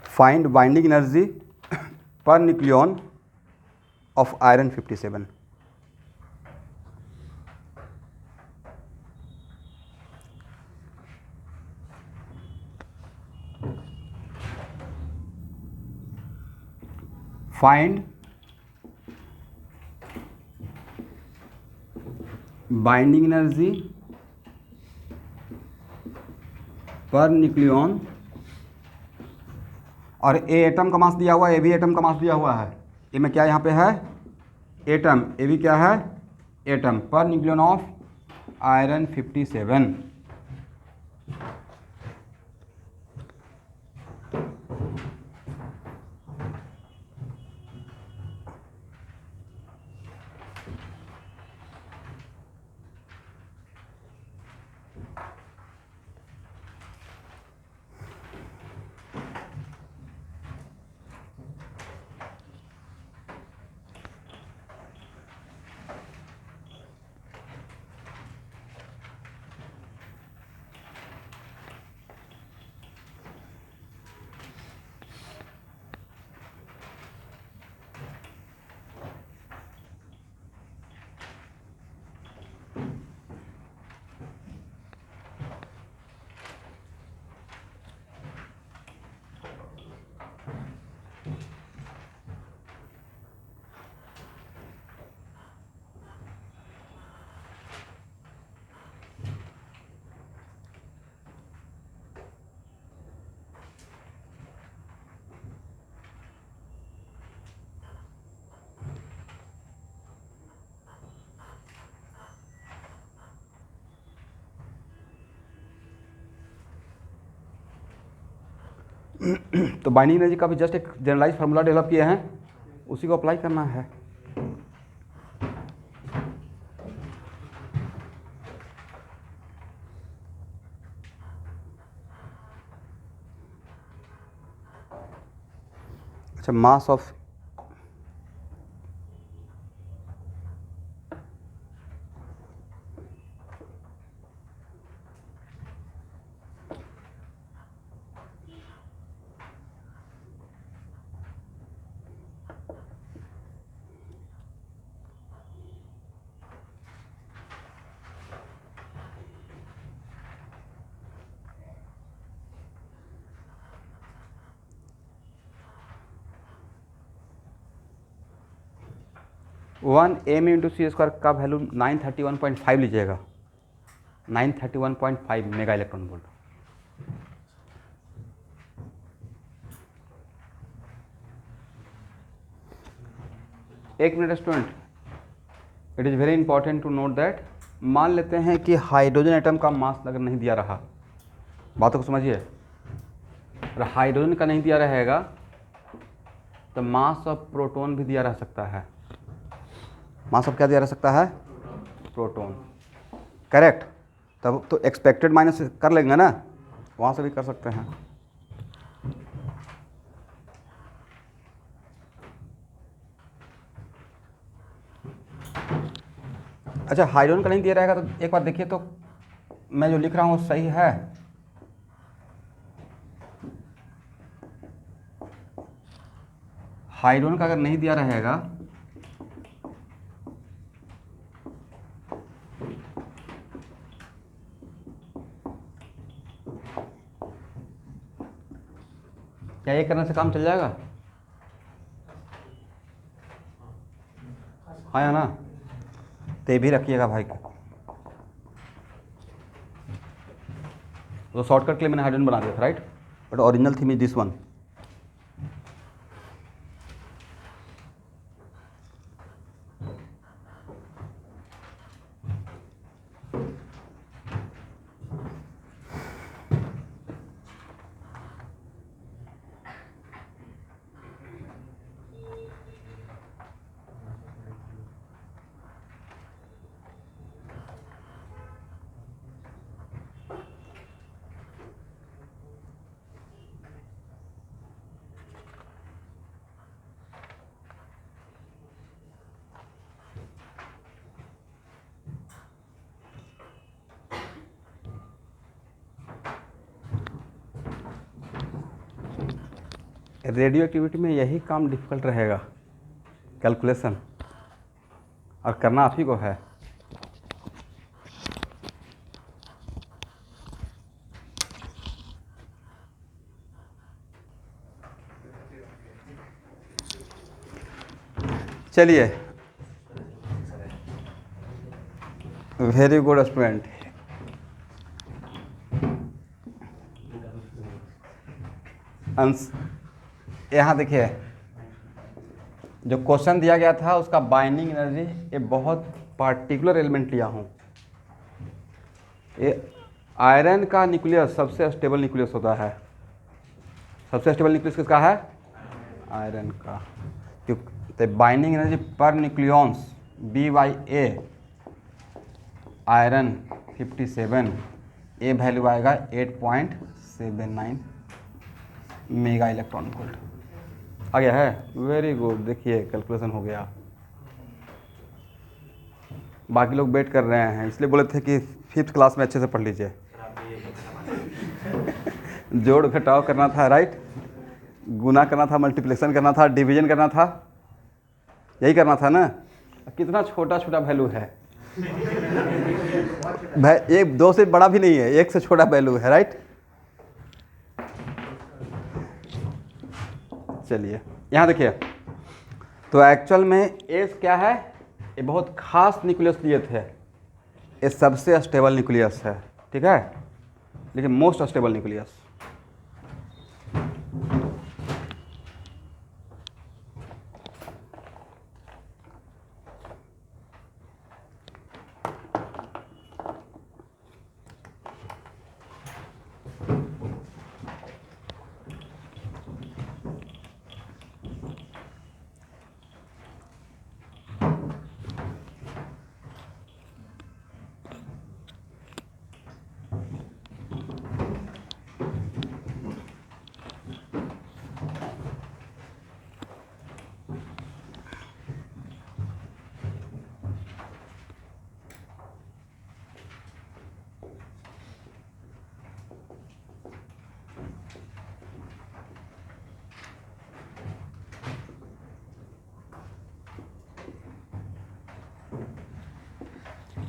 Find binding energy पर nucleon of iron 57। Find binding energy पर न्यूक्लियन, और ए एटम का मास दिया हुआ है, ए भी एटम का मास दिया हुआ है। ए में क्या यहाँ पे है एटम, ए भी क्या है atom, per nucleon of iron 57। तो बाइंडिंग एनर्जी का भी जस्ट एक जनरलाइज फार्मूला डेवलप किए हैं, उसी को अप्लाई करना है। अच्छा, mass of one M into C square का वैल्यू 931.5 लीजिएगा, 931.5 मेगा इलेक्ट्रॉन वोल्ट। एक minute student, it is very important to note that, मान लेते हैं कि हाइड्रोजन एटम का मास अगर नहीं दिया रहा, बातों को समझिए, अगर हाइड्रोजन का नहीं दिया रहेगा तो मास ऑफ प्रोटॉन भी दिया रह सकता है। मास ऑफ क्या दिया रह सकता है प्रोटॉन, करेक्ट। तब तो एक्सपेक्टेड माइनस कर लेंगे ना, वहाँ से भी कर सकते हैं। अच्छा, हाइड्रोजन का नहीं दिया रहेगा तो एक बार देखिए तो मैं जो लिख रहा हूँ सही है? हाइड्रोजन का अगर नहीं दिया रहेगा क्या ये करने से काम चल जाएगा? हाँ या ना? तो ये भी रखिएगा भाई का। तो शॉर्टकट के लिए मैंने हाइड्रोजन बना दिया था, right, but original theme is this one. Radio activity में यही काम डिफिकल्ट रहेगा, कैलकुलेशन, और करना आप ही को है। चलिए, वेरी गुड स्टूडेंट। अंश, यहाँ देखिए जो क्वेश्चन दिया गया था उसका बाइंडिंग एनर्जी, ये बहुत पार्टिकुलर एलिमेंट लिया हूँ। ये आयरन का न्यूक्लियस सबसे स्टेबल न्यूक्लियस होता है। सबसे स्टेबल न्यूक्लियस किसका है? आयरन का। तो बाइंडिंग एनर्जी पर न्यूक्लियॉन्स B/A, आयरन 57, ए वैल्यू आएगा 8.79 मेगा इलेक्ट्रॉन वोल्ट। आ गया है? Very good. देखिए कैलकुलेशन हो गया। बाकी लोग वेट कर रहे हैं, इसलिए बोले थे कि 5th क्लास में अच्छे से पढ़ लीजिए। जोड़ घटाव करना था, राइट, गुना करना था, मल्टीप्लिकेशन करना था, डिवीजन करना था, यही करना था ना। कितना छोटा छोटा वैल्यू है भाई, 1-2 से बड़ा भी नहीं है, 1 से छोटा वैल्यू है, राइट। चलिए यहाँ देखिए, तो एक्चुअल में एस क्या है? ये बहुत खास न्यूक्लियस लिए थे, ये सबसे स्टेबल न्यूक्लियस है, ठीक है, लेकिन मोस्ट स्टेबल न्यूक्लियस।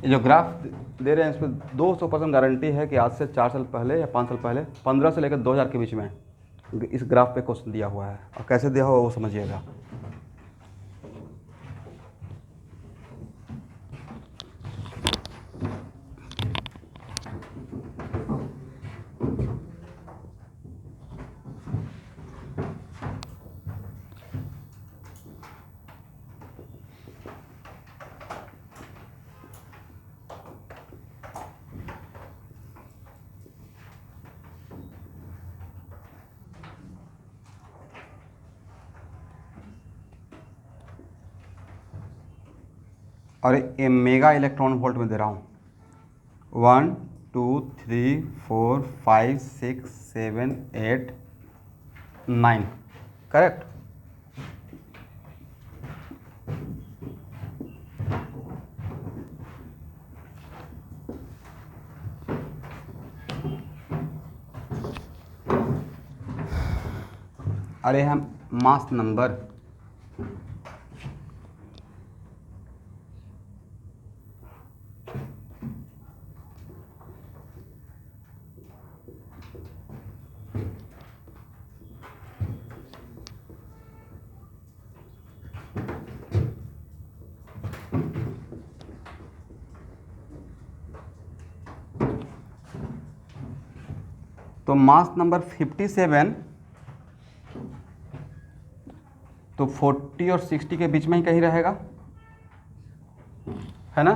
ये जो ग्राफ दे रहे हैं इसमें 200% गारंटी है कि आज से 4 साल पहले या 5 साल पहले, 15 से लेकर 2000 के बीच में इस ग्राफ पे क्वेश्चन दिया हुआ है, और कैसे दिया हुआ वो समझिएगा। और ये मेगा इलेक्ट्रॉन वोल्ट में दे रहा हूँ। 1 2 3 4 5 6 7 8 9, करेक्ट। अरे हम मास नंबर, तो मास नंबर 57 तो 40 और 60 के बीच में ही कहीं रहेगा, है ना।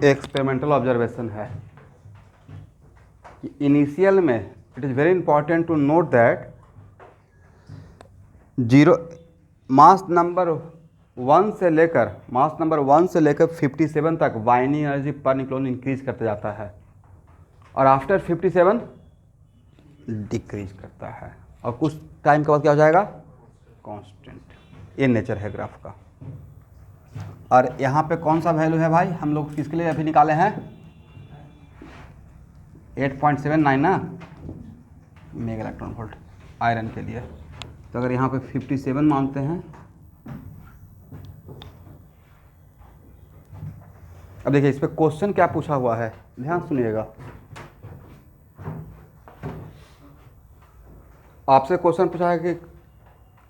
एक्सपेरिमेंटल ऑब्जर्वेशन है कि इनिशियल में it is very important to note that mass number 1 से लेकर 57 तक बाइंडिंग एनर्जी पर न्यूक्लियन इंक्रीज करते जाता है और आफ्टर 57 डिक्रीज करता है और कुछ टाइम के बाद क्या हो जाएगा, कांस्टेंट। ये नेचर है ग्राफ का। और यहाँ पे कौन सा वैल्यू है भाई, हम लोग किसके लिए अभी निकाले हैं, 8.79 ना मेगा इलेक्ट्रॉन वोल्ट आयरन के लिए। तो अगर यहाँ पे 57 मानते हैं, अब देखिए इस पे क्वेश्चन क्या पूछा हुआ है, ध्यान सुनिएगा। आपसे क्वेश्चन पूछा है कि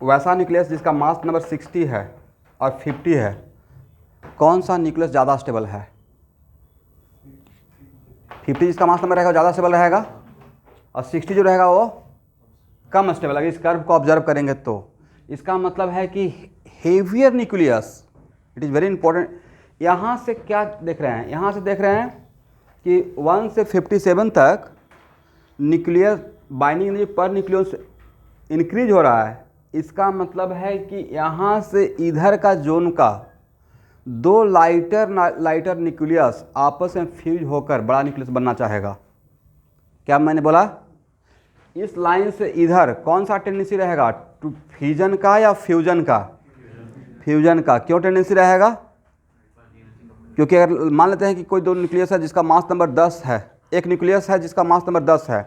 वैसा न्यूक्लियस जिसका मास नंबर 60 है और 50 है, कौन सा न्यूक्लियस ज़्यादा स्टेबल है। 50 जिसका मास नंबर रहेगा ज़्यादा स्टेबल रहेगा और 60 जो रहेगा वो कम स्टेबल है। इस कर्व को ऑब्जर्व करेंगे तो इसका मतलब है कि heavier nucleus, it is very important. यहाँ से क्या देख रहे हैं, यहाँ से देख रहे हैं कि 1 से 57 तक न्यूक्लियस बाइंडिंग एनर्जी पर न्यूक्लियस इंक्रीज हो रहा है। इसका मतलब है कि यहाँ से इधर का जोन का दो लाइटर न्यूक्लियस आपस में फ्यूज होकर बड़ा न्यूक्लियस बनना चाहेगा। क्या मैंने बोला, इस लाइन से इधर कौन सा टेंडेंसी रहेगा, टू फ्यूजन का या फ्यूजन का, फ्यूजन का। क्यों टेंडेंसी रहेगा, क्योंकि अगर मान लेते हैं कि कोई दो न्यूक्लियस है जिसका मास नंबर 10 है, एक न्यूक्लियस है जिसका मास नंबर 10 है,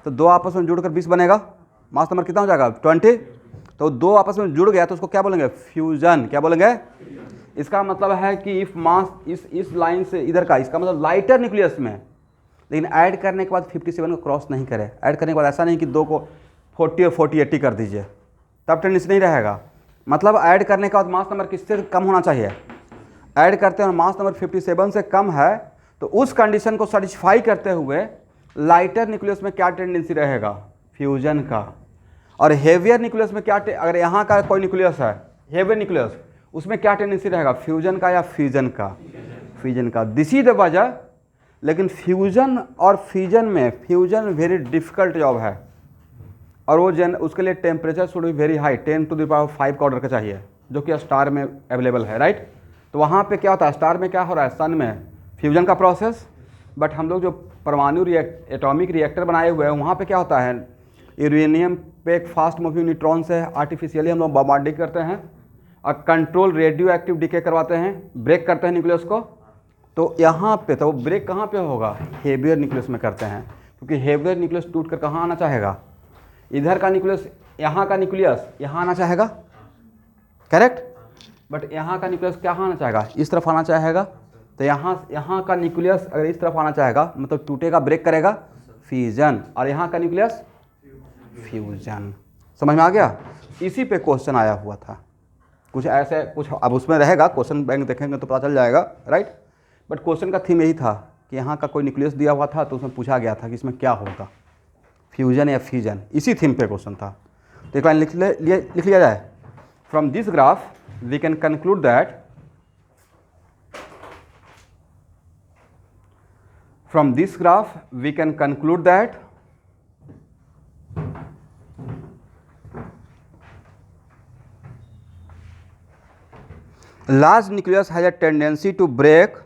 तो दो आपस में जुड़कर 20 बनेगा, मास नंबर कितना हो जाएगा 20। तो दो आपस में जुड़ गया तो उसको क्या बोलेंगे, फ्यूजन। क्या बोलेंगे, इसका मतलब है कि इफ मास इस लाइन से इधर का, इसका मतलब लाइटर न्यूक्लियस में, लेकिन ऐड करने के बाद 57 को क्रॉस नहीं करे। ऐड करने के बाद ऐसा नहीं कि दो को 40 और 40 80 कर दीजिए, तब टेंडेंसी नहीं रहेगा। मतलब ऐड करने के बाद मास नंबर किससे कम होना चाहिए, ऐड करते हैं और मास नंबर 57 से कम है, तो उस कंडीशन को सेटिस्फाई करते हुए लाइटर न्यूक्लियस में क्या टेंडेंसी रहेगा, फ्यूजन का। और हेवियर न्यूक्लियस में क्या, अगर यहाँ का कोई न्यूक्लियस है हेवियर न्यूक्लियस, उसमें क्या टेंडेंसी रहेगा, फ्यूजन का या फ्यूजन का, फ्यूजन का। दिस इज द वजह। लेकिन फ्यूजन और फ्यूजन में, फ्यूजन वेरी डिफिकल्ट जॉब है और वो उसके लिए temperature should be very high, 10⁵ का ऑर्डर का चाहिए, जो कि स्टार में अवेलेबल है, राइट। तो वहाँ पे क्या होता है, स्टार में क्या हो रहा है, सन में फ्यूजन का प्रोसेस। बट हम लोग जो परमाणु एटॉमिक रिएक्टर बनाए हुए हैं, वहाँ पे क्या होता है, यूरेनियम पे एक फास्ट मूविंग न्यूट्रॉन से आर्टिफिशियली हम लोग बॉम्बार्डिंग करते हैं और कंट्रोल रेडियो एक्टिव डीके करवाते हैं, ब्रेक करते हैं न्यूक्लियस को। तो यहाँ पे तो ब्रेक कहाँ पे होगा, हेवियर न्यूक्लियस में करते हैं, क्योंकि हेवियर न्यूक्लियस टूट कर कहाँ आना चाहेगा, इधर का न्यूक्लियस, यहाँ का न्यूक्लियस यहाँ आना चाहेगा, करेक्ट। बट यहाँ का न्यूक्लियस क्या आना चाहेगा, इस तरफ आना चाहेगा। तो यहाँ का न्यूक्लियस अगर इस तरफ आना चाहेगा, मतलब टूटेगा, ब्रेक करेगा, फ्यूजन। और यहाँ का न्यूक्लियस फ्यूजन। समझ में आ गया। इसी पे क्वेश्चन आया हुआ था, कुछ ऐसे कुछ, अब उसमें रहेगा, क्वेश्चन बैंक देखेंगे तो पता चल जाएगा, राइट। बट क्वेश्चन का थीम यही था कि यहाँ का कोई न्यूक्लियस दिया हुआ था, तो उसमें पूछा गया था कि इसमें क्या होगा, फ्यूजन या फ्यूजन। इसी थीम पे क्वेश्चन था। तो एक लाइन लिख लिया जाए, from this graph we can conclude that, from this graph we can conclude that large nucleus has a tendency to break,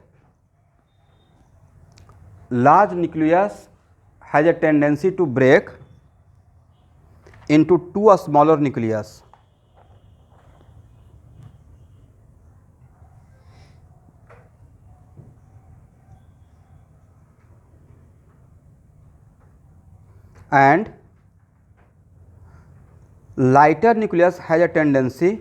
large nucleus has a tendency to break into two smaller nucleus. And lighter nucleus has a tendency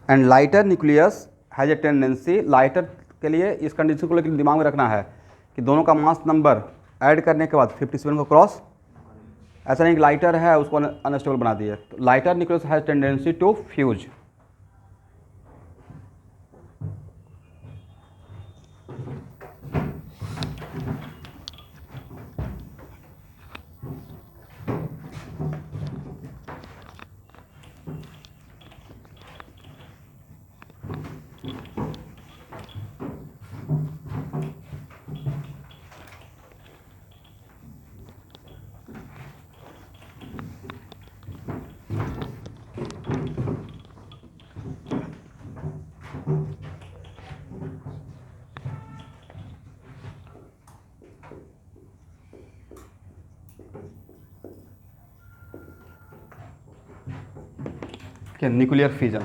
and lighter nucleus has a tendency, lighter के लिए इस condition को लेकर दिमाग में रखना है कि दोनों का मास नंबर ऐड करने के बाद 57 को क्रॉस, ऐसा नहीं कि लाइटर है उसको अनस्टेबल बना दिए। तो lighter nucleus has tendency to fuse. क्या nuclear fission.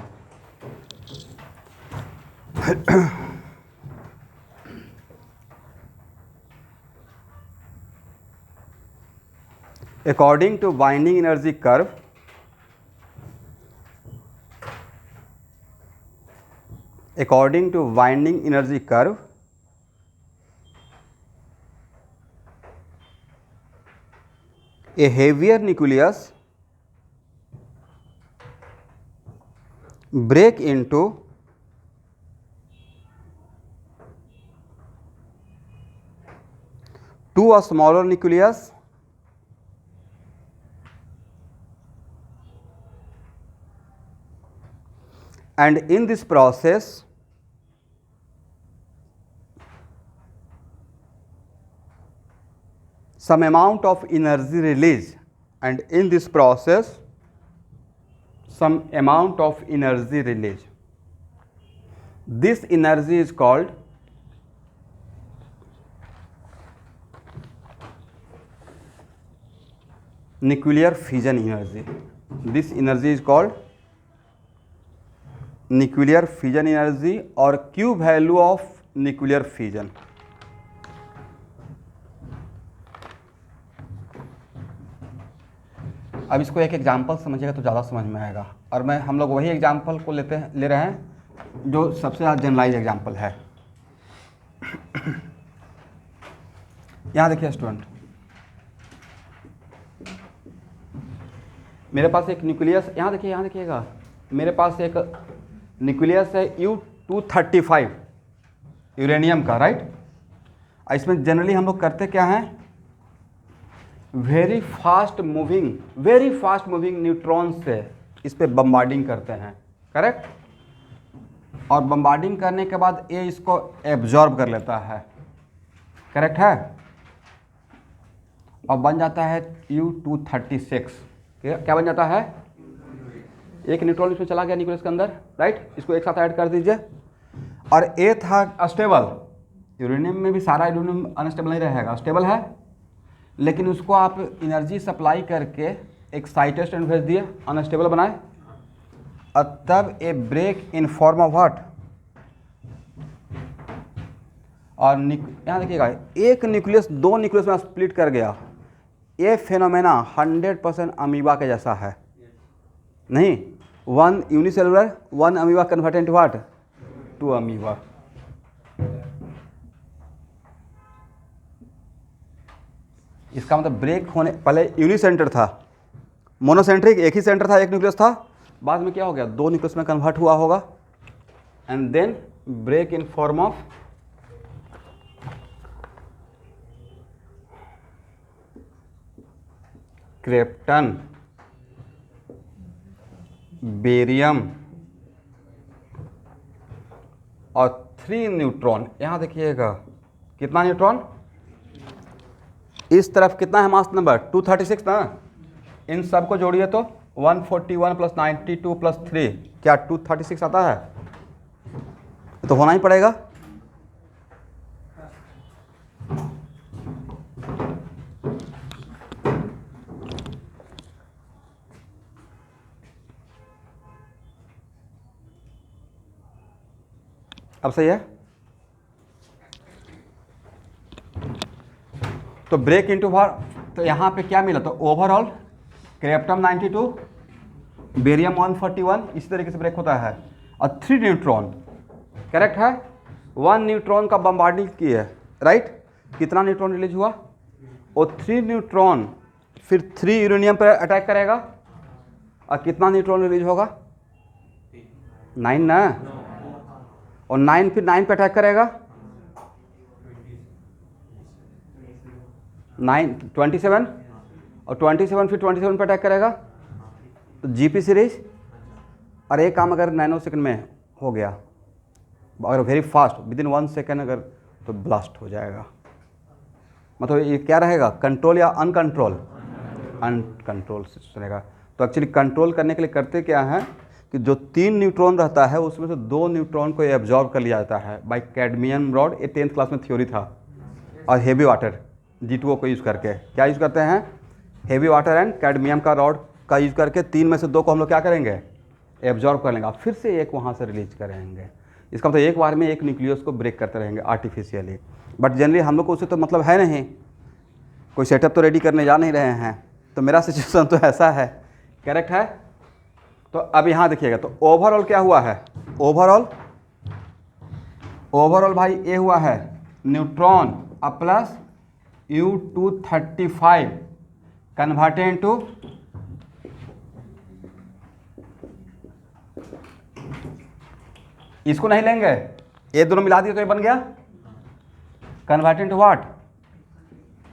According to binding energy curve, according to binding energy curve, a heavier nucleus break into to a smaller nucleus and in this process some amount of energy release, and in this process some amount of energy release. This energy is called nuclear fission energy. This energy is called nuclear fission energy or Q value of nuclear fission. अब इसको एक example समझिएगा तो ज़्यादा समझ में आएगा, और हम लोग वही एग्जाम्पल को ले रहे हैं जो सबसे ज़्यादा जनरलाइज एग्जाम्पल है। यहाँ देखिए स्टूडेंट, मेरे पास एक न्यूक्लियस, यहाँ देखिएगा, मेरे पास एक न्यूक्लियस है U-235 यूरेनियम का, राइट। इसमें जनरली हम लोग करते क्या हैं, वेरी फास्ट मूविंग न्यूट्रॉन से इस पे बम्बार्डिंग करते हैं, करेक्ट। और बम्बार्डिंग करने के बाद ये इसको एब्जॉर्ब कर लेता है, करेक्ट है, और बन जाता है U-236। क्या बन जाता है, एक न्यूट्रॉन इसमें चला गया न्यूक्लियस के अंदर, राइट। इसको एक साथ ऐड कर दीजिए। और ए था अस्टेबल, यूरेनियम में भी सारा यूरेनियम अनस्टेबल नहीं रहेगा, स्टेबल है, लेकिन उसको आप एनर्जी सप्लाई करके एक्साइटेड स्टेट में भेज दिए, अनस्टेबल बनाए, और तब a break in form of what. और यहाँ देखिएगा, एक न्यूक्लियस दो न्यूक्लियस में स्प्लिट कर गया। ये फेनोमेना 100% अमीबा के जैसा है, नहीं, one unicellular, one amoeba convert into what, two amoeba. इसका मतलब ब्रेक होने, पहले यूनिसेंटर था, मोनोसेंट्रिक एक ही सेंटर था, एक न्यूक्लियस था, बाद में क्या हो गया, दो न्यूक्लियस में कन्वर्ट हुआ होगा, and then break in form of krypton, barium और 3 न्यूट्रॉन। यहाँ देखिएगा कितना न्यूट्रॉन, इस तरफ कितना है मास नंबर 236 ना, इन सब को जोड़िए तो 141 + 92 + 3 क्या 236 आता है, तो होना ही पड़ेगा। अब सही है। तो ब्रेक इनटू भार, तो यहाँ पे क्या मिला, तो ओवरऑल क्रिप्टन 92, बेरियम 141, इसी तरीके से ब्रेक होता है। और 3 न्यूट्रॉन, करेक्ट है। 1 न्यूट्रॉन का बम्बार्डिंग की है, राइट। कितना न्यूट्रॉन रिलीज हुआ? और 3 न्यूट्रॉन फिर 3 यूरेनियम पर अटैक करेगा और कितना न्यूट्रॉन रिलीज होगा? 9 ना। और 9 फिर 9 पे अटैक करेगा, 27, और 27 फिर 27 पे अटैक करेगा, तो जीपी सीरीज। और एक काम अगर नैनो सेकंड में हो गया, अगर वेरी फास्ट विदिन 1 सेकेंड अगर, तो ब्लास्ट हो जाएगा। मतलब ये क्या रहेगा, कंट्रोल या अनकंट्रोल? अनकंट्रोल सिस्टम रहेगा। तो एक्चुअली कंट्रोल करने के लिए करते क्या है कि जो 3 न्यूट्रॉन रहता है उसमें से 2 न्यूट्रॉन को एब्जॉर्ब कर लिया जाता है बाय कैडमियम रॉड। ये 10th क्लास में थ्योरी था। और हेवी वाटर G2O को यूज़ करके क्या यूज़ करते हैं, हेवी वाटर एंड कैडमियम का रॉड का यूज़ करके 3 में से 2 को हम लोग क्या करेंगे, एब्जॉर्ब कर लेंगे, फिर से एक वहाँ से रिलीज करेंगे। इसका मतलब एक बार में एक न्यूक्लियस को ब्रेक करते रहेंगे आर्टिफिशियली। बट जनरली हम लोग को उससे तो मतलब है नहीं, कोई सेटअप तो रेडी करने जा नहीं रहे हैं। तो मेरा सिचुएशन तो ऐसा है, करेक्ट है। तो अब यहाँ देखिएगा, तो ओवरऑल क्या हुआ है, ओवरऑल भाई ये हुआ है neutron plus U-235 converted into इसको नहीं लेंगे, ये दोनों मिला दिए तो ये बन गया converted into what,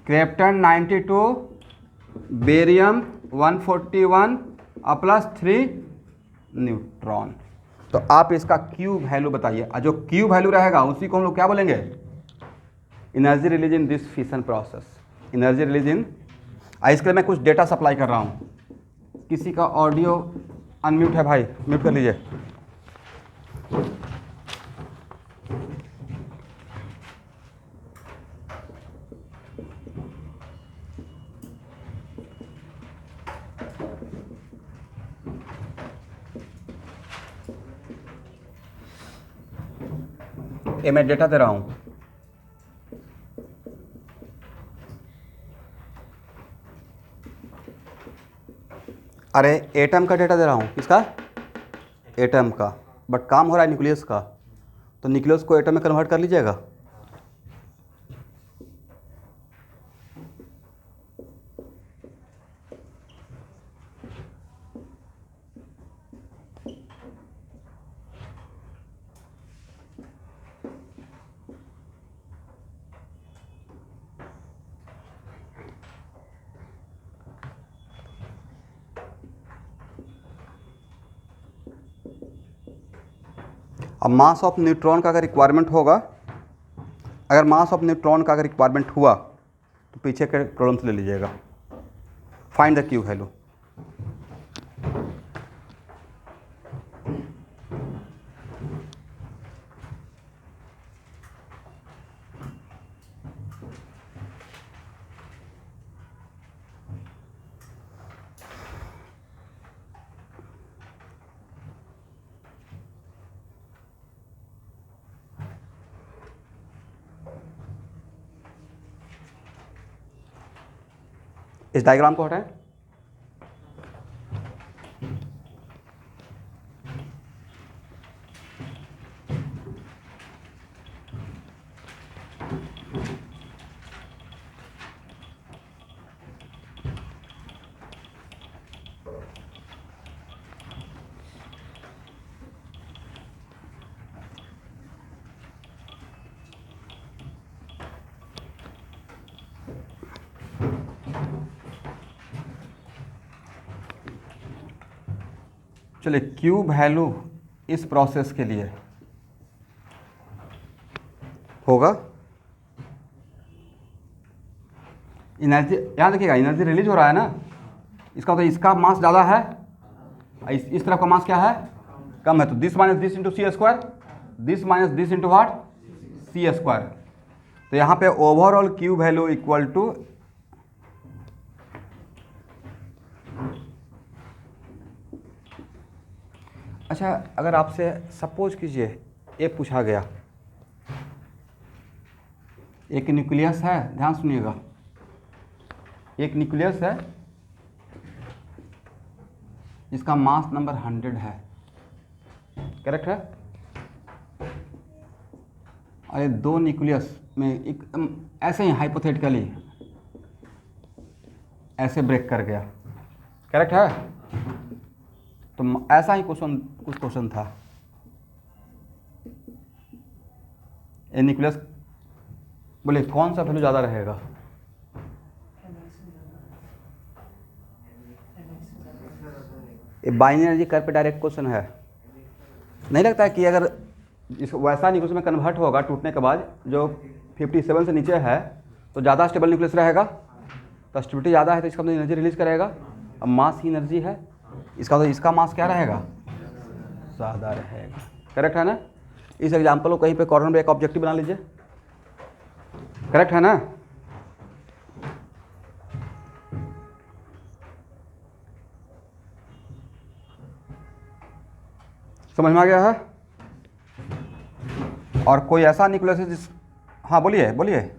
krypton 92 barium 141 plus 3 neutron. तो आप इसका क्यू वैल्यू बताइए, और जो क्यू वैल्यू रहेगा उसी को हम लोग क्या बोलेंगे, energy release in this fission process, energy release इन। इसके लिए मैं कुछ डेटा सप्लाई कर रहा हूँ। किसी का ऑडियो अनम्यूट है भाई, म्यूट कर लीजिए। ये मैं डेटा दे रहा हूँ। अरे एटम का डेटा दे रहा हूँ, किसका, एटम का। बट काम हो रहा है न्यूक्लियस का, तो न्यूक्लियस को एटम में कन्वर्ट कर लीजिएगा। अब मास ऑफ न्यूट्रॉन का अगर रिक्वायरमेंट होगा, अगर मास ऑफ न्यूट्रॉन का अगर रिक्वायरमेंट हुआ तो पीछे के प्रॉब्लम से ले लीजिएगा। Find the Q value. इस डायग्राम को हटाएं। चलिए क्यू वैल्यू इस प्रोसेस के लिए होगा एनर्जी, यहाँ देखिएगा एनर्जी रिलीज हो रहा है ना, इसका तो इसका मास ज़्यादा है, इस तरफ का मास क्या है, कम है। तो this minus this into C square, this minus this into what, C square. तो यहाँ पे overall Q value equal to अच्छा, अगर आपसे सपोज कीजिए ये पूछा गया, एक न्यूक्लियस है, ध्यान सुनिएगा, एक न्यूक्लियस है जिसका मास नंबर 100 है, करेक्ट है। अरे दो न्यूक्लियस में एक ऐसे ही हाइपोथेटिकली ऐसे ब्रेक कर गया, करेक्ट है। तो ऐसा ही कुछ क्वेश्चन था। ए न्यूक्लियस, बोले कौन सा वैल्यू ज़्यादा रहेगा? ये बाइनरी एनर्जी कर्व पे डायरेक्ट क्वेश्चन है। नहीं लगता है कि अगर इस वैसा न्यूक्लियस में कन्वर्ट होगा टूटने के बाद, जो 57 से नीचे है तो ज़्यादा स्टेबल न्यूक्लियस रहेगा, तो स्टेबिलिटी ज़्यादा है तो इसका मतलब एनर्जी रिलीज करेगा। अब मास की एनर्जी है, इसका तो इसका मास क्या रहेगा? ज़्यादा रहेगा, करेक्ट है ना। इस एग्जाम्पल को कहीं पे कॉर्नर में एक ऑब्जेक्टिव बना लीजिए, करेक्ट है ना। समझ में आ गया है? और कोई ऐसा न्यूक्लियस है जिस, हाँ बोलिए बोलिए।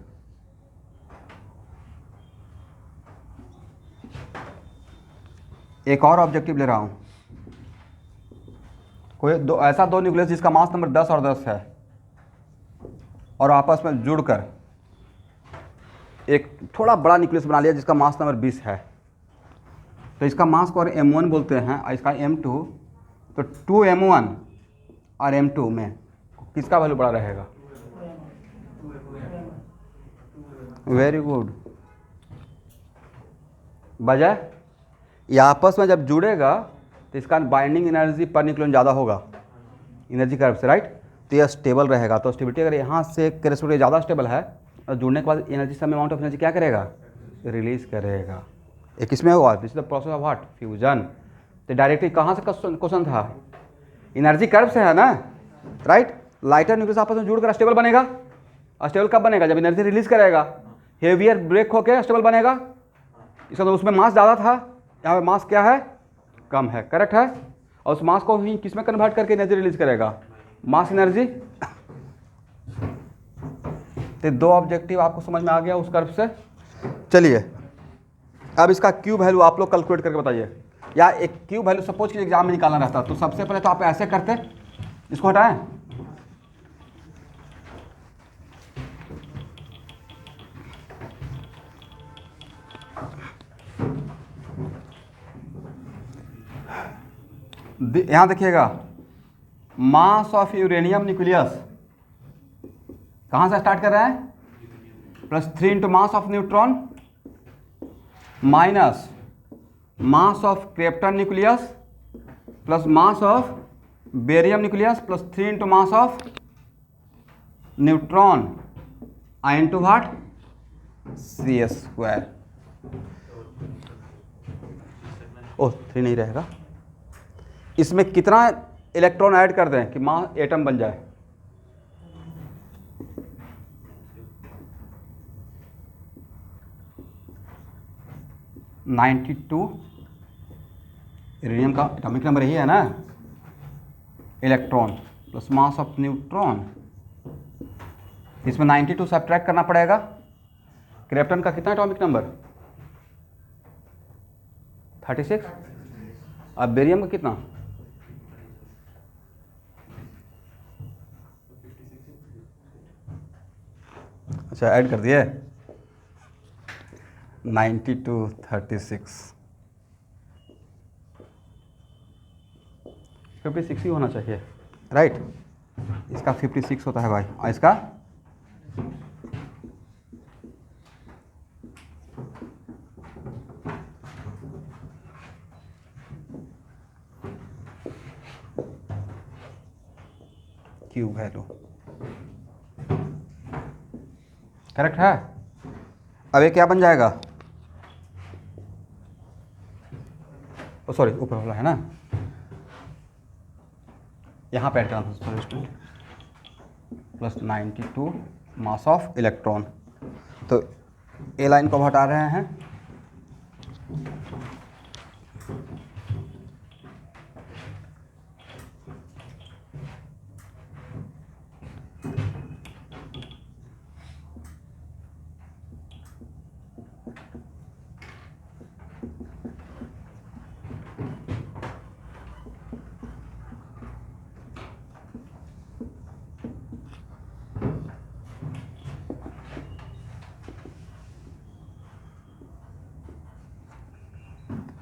एक और ऑब्जेक्टिव ले रहा हूं। कोई ऐसा दो न्यूक्लियस जिसका मास नंबर 10 और 10 है और आपस में जुड़कर एक थोड़ा बड़ा न्यूक्लियस बना लिया जिसका मास नंबर 20 है। तो इसका मास को और m1 बोलते हैं और इसका m2। तो 2m1 और m2 में किसका वैल्यू बड़ा रहेगा? Very good. वजह, ये आपस में जब जुड़ेगा तो इसका बाइंडिंग एनर्जी पर न्यूक्लियन ज़्यादा होगा एनर्जी कर्व से, राइट। तो यह स्टेबल रहेगा। तो स्टेबिलिटी अगर यहाँ से करेस्पोंड ज़्यादा स्टेबल है और जुड़ने के बाद energy some amount of energy क्या करेगा? रिलीज करेगा। ये किसमें होगा? This is the process of what? Fusion. तो डायरेक्टली कहाँ से क्वेश्चन था? एनर्जी कर्व से है ना, राइट। लाइटर न्यूक्लियस आपस में जुड़कर स्टेबल बनेगा। स्टेबल कब बनेगा? जब एनर्जी रिलीज करेगा। हेवियर ब्रेक होकर स्टेबल बनेगा। इसका तो उसमें मास ज़्यादा था, यहाँ पे मास क्या है? कम है, करेक्ट है। और उस मास को ही किस में कन्वर्ट करके एनर्जी रिलीज करेगा? Mass energy. तो दो ऑब्जेक्टिव आपको समझ में आ गया उस कर्व से। चलिए अब इसका क्यू वैल्यू आप लोग कैलकुलेट करके बताइए। या एक क्यू वैल्यू सपोज कि एग्जाम में निकालना रहता तो सबसे पहले तो आप ऐसे करते, इसको हटाएं, यहां देखिएगा मास ऑफ यूरेनियम न्यूक्लियस कहां से स्टार्ट कर रहा है? +3 into mass of neutron minus mass of krypton nucleus plus mass of barium nucleus +3 into mass of neutron I into what? CS²। ओह 3 नहीं रहेगा। इसमें कितना इलेक्ट्रॉन ऐड कर दें कि मास एटम बन जाए? (92) यूरेनियम का एटॉमिक नंबर यही है ना, electron plus mass of neutron. इसमें 92 सब्ट्रैक्ट करना पड़ेगा। क्रिप्टन का कितना एटॉमिक नंबर? 36। अब बेरियम का कितना? अच्छा ऐड कर दिए 92 36 56 ही होना चाहिए, राइट। इसका 56 होता है भाई, और इसका क्यू वैल्यू करेक्ट है। अब ये क्या बन जाएगा? ओ सॉरी ऊपर वाला है ना, यहाँ पे ऐड करना था स्टूडेंट, +92 मास ऑफ इलेक्ट्रॉन। तो ए लाइन को हटा रहे हैं,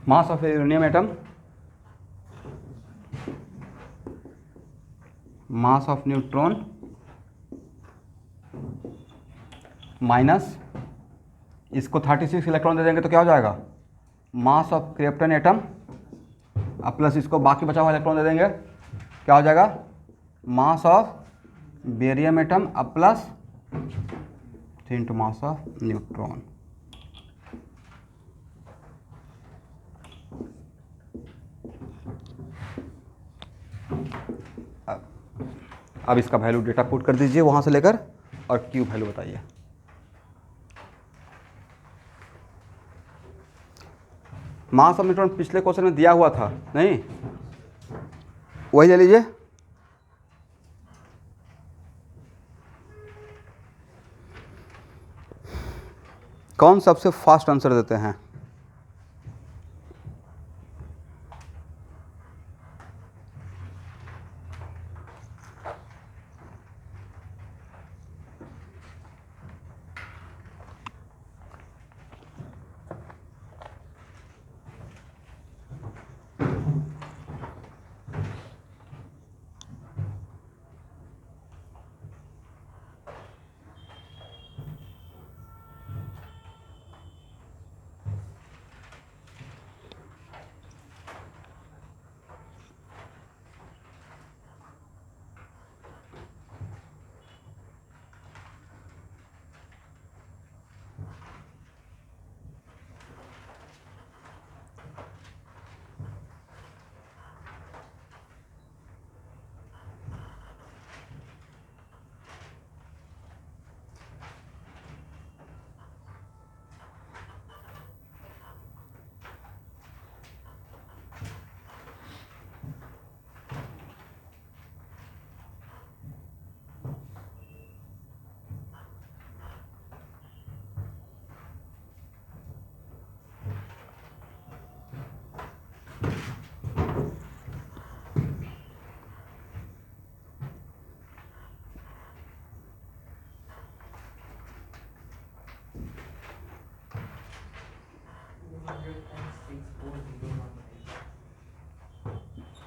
mass of uranium atom mass of neutron minus इसको 36 इलेक्ट्रॉन दे देंगे तो क्या हो जाएगा, मास ऑफ क्रिप्टन एटम अब प्लस इसको बाकी बचा हुआ इलेक्ट्रॉन दे देंगे, क्या हो जाएगा, मास ऑफ बेरियम एटम अब plus 3 into mass of neutron. अब इसका वैल्यू डेटा पुट कर दीजिए वहाँ से लेकर और क्यू वैल्यू बताइए। मास ऑफ न्यूट्रॉन पिछले क्वेश्चन में दिया हुआ था नहीं, वही ले लीजिए। कौन सबसे फास्ट आंसर देते हैं?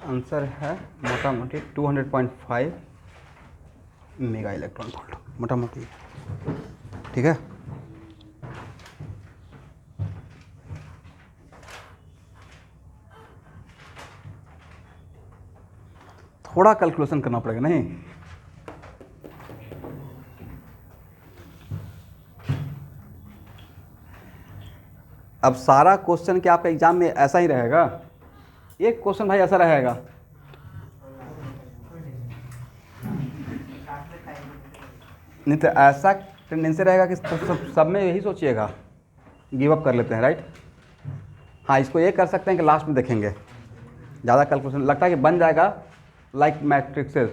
आंसर है मोटा मोटी 200.5 मेगा इलेक्ट्रॉन वोल्ट, मोटा मोटी, ठीक है। थोड़ा कैलकुलेशन करना पड़ेगा नहीं, अब सारा क्वेश्चन क्या आपका एग्जाम में ऐसा ही रहेगा? एक क्वेश्चन भाई ऐसा रहेगा, नहीं तो ऐसा टेंडेंसी रहेगा कि सब में यही सोचिएगा, गिव अप कर लेते हैं, राइट। हाँ, इसको ये कर सकते हैं कि लास्ट में देखेंगे, ज़्यादा कैलकुलेशन लगता है कि बन जाएगा, लाइक मैट्रिसेस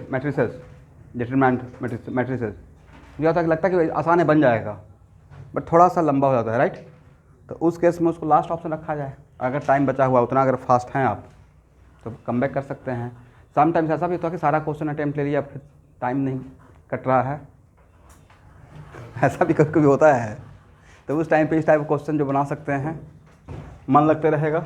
डिटरमिनेंट मैट्रिसेस, मुझे लगता है कि आसान है, बन जाएगा, बट थोड़ा सा लंबा हो जाता है, राइट। तो उस केस में उसको लास्ट ऑप्शन रखा जाए, अगर टाइम बचा हुआ उतना, अगर फास्ट हैं आप तो कम बैक कर सकते हैं। समटाइम्स ऐसा भी होता है कि सारा क्वेश्चन अटेम्प्ट ले लिया, फिर टाइम नहीं कट रहा है, ऐसा भी कभी कभी होता है, तो उस टाइम पे इस टाइप क्वेश्चन जो बना सकते हैं, मन लगते रहेगा।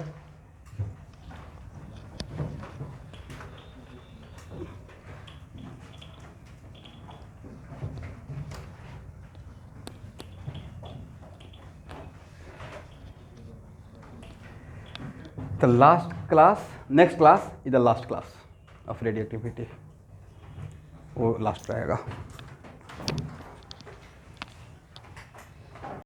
The last class, next class is the last class of radioactivity, वो लास्ट रहेगा।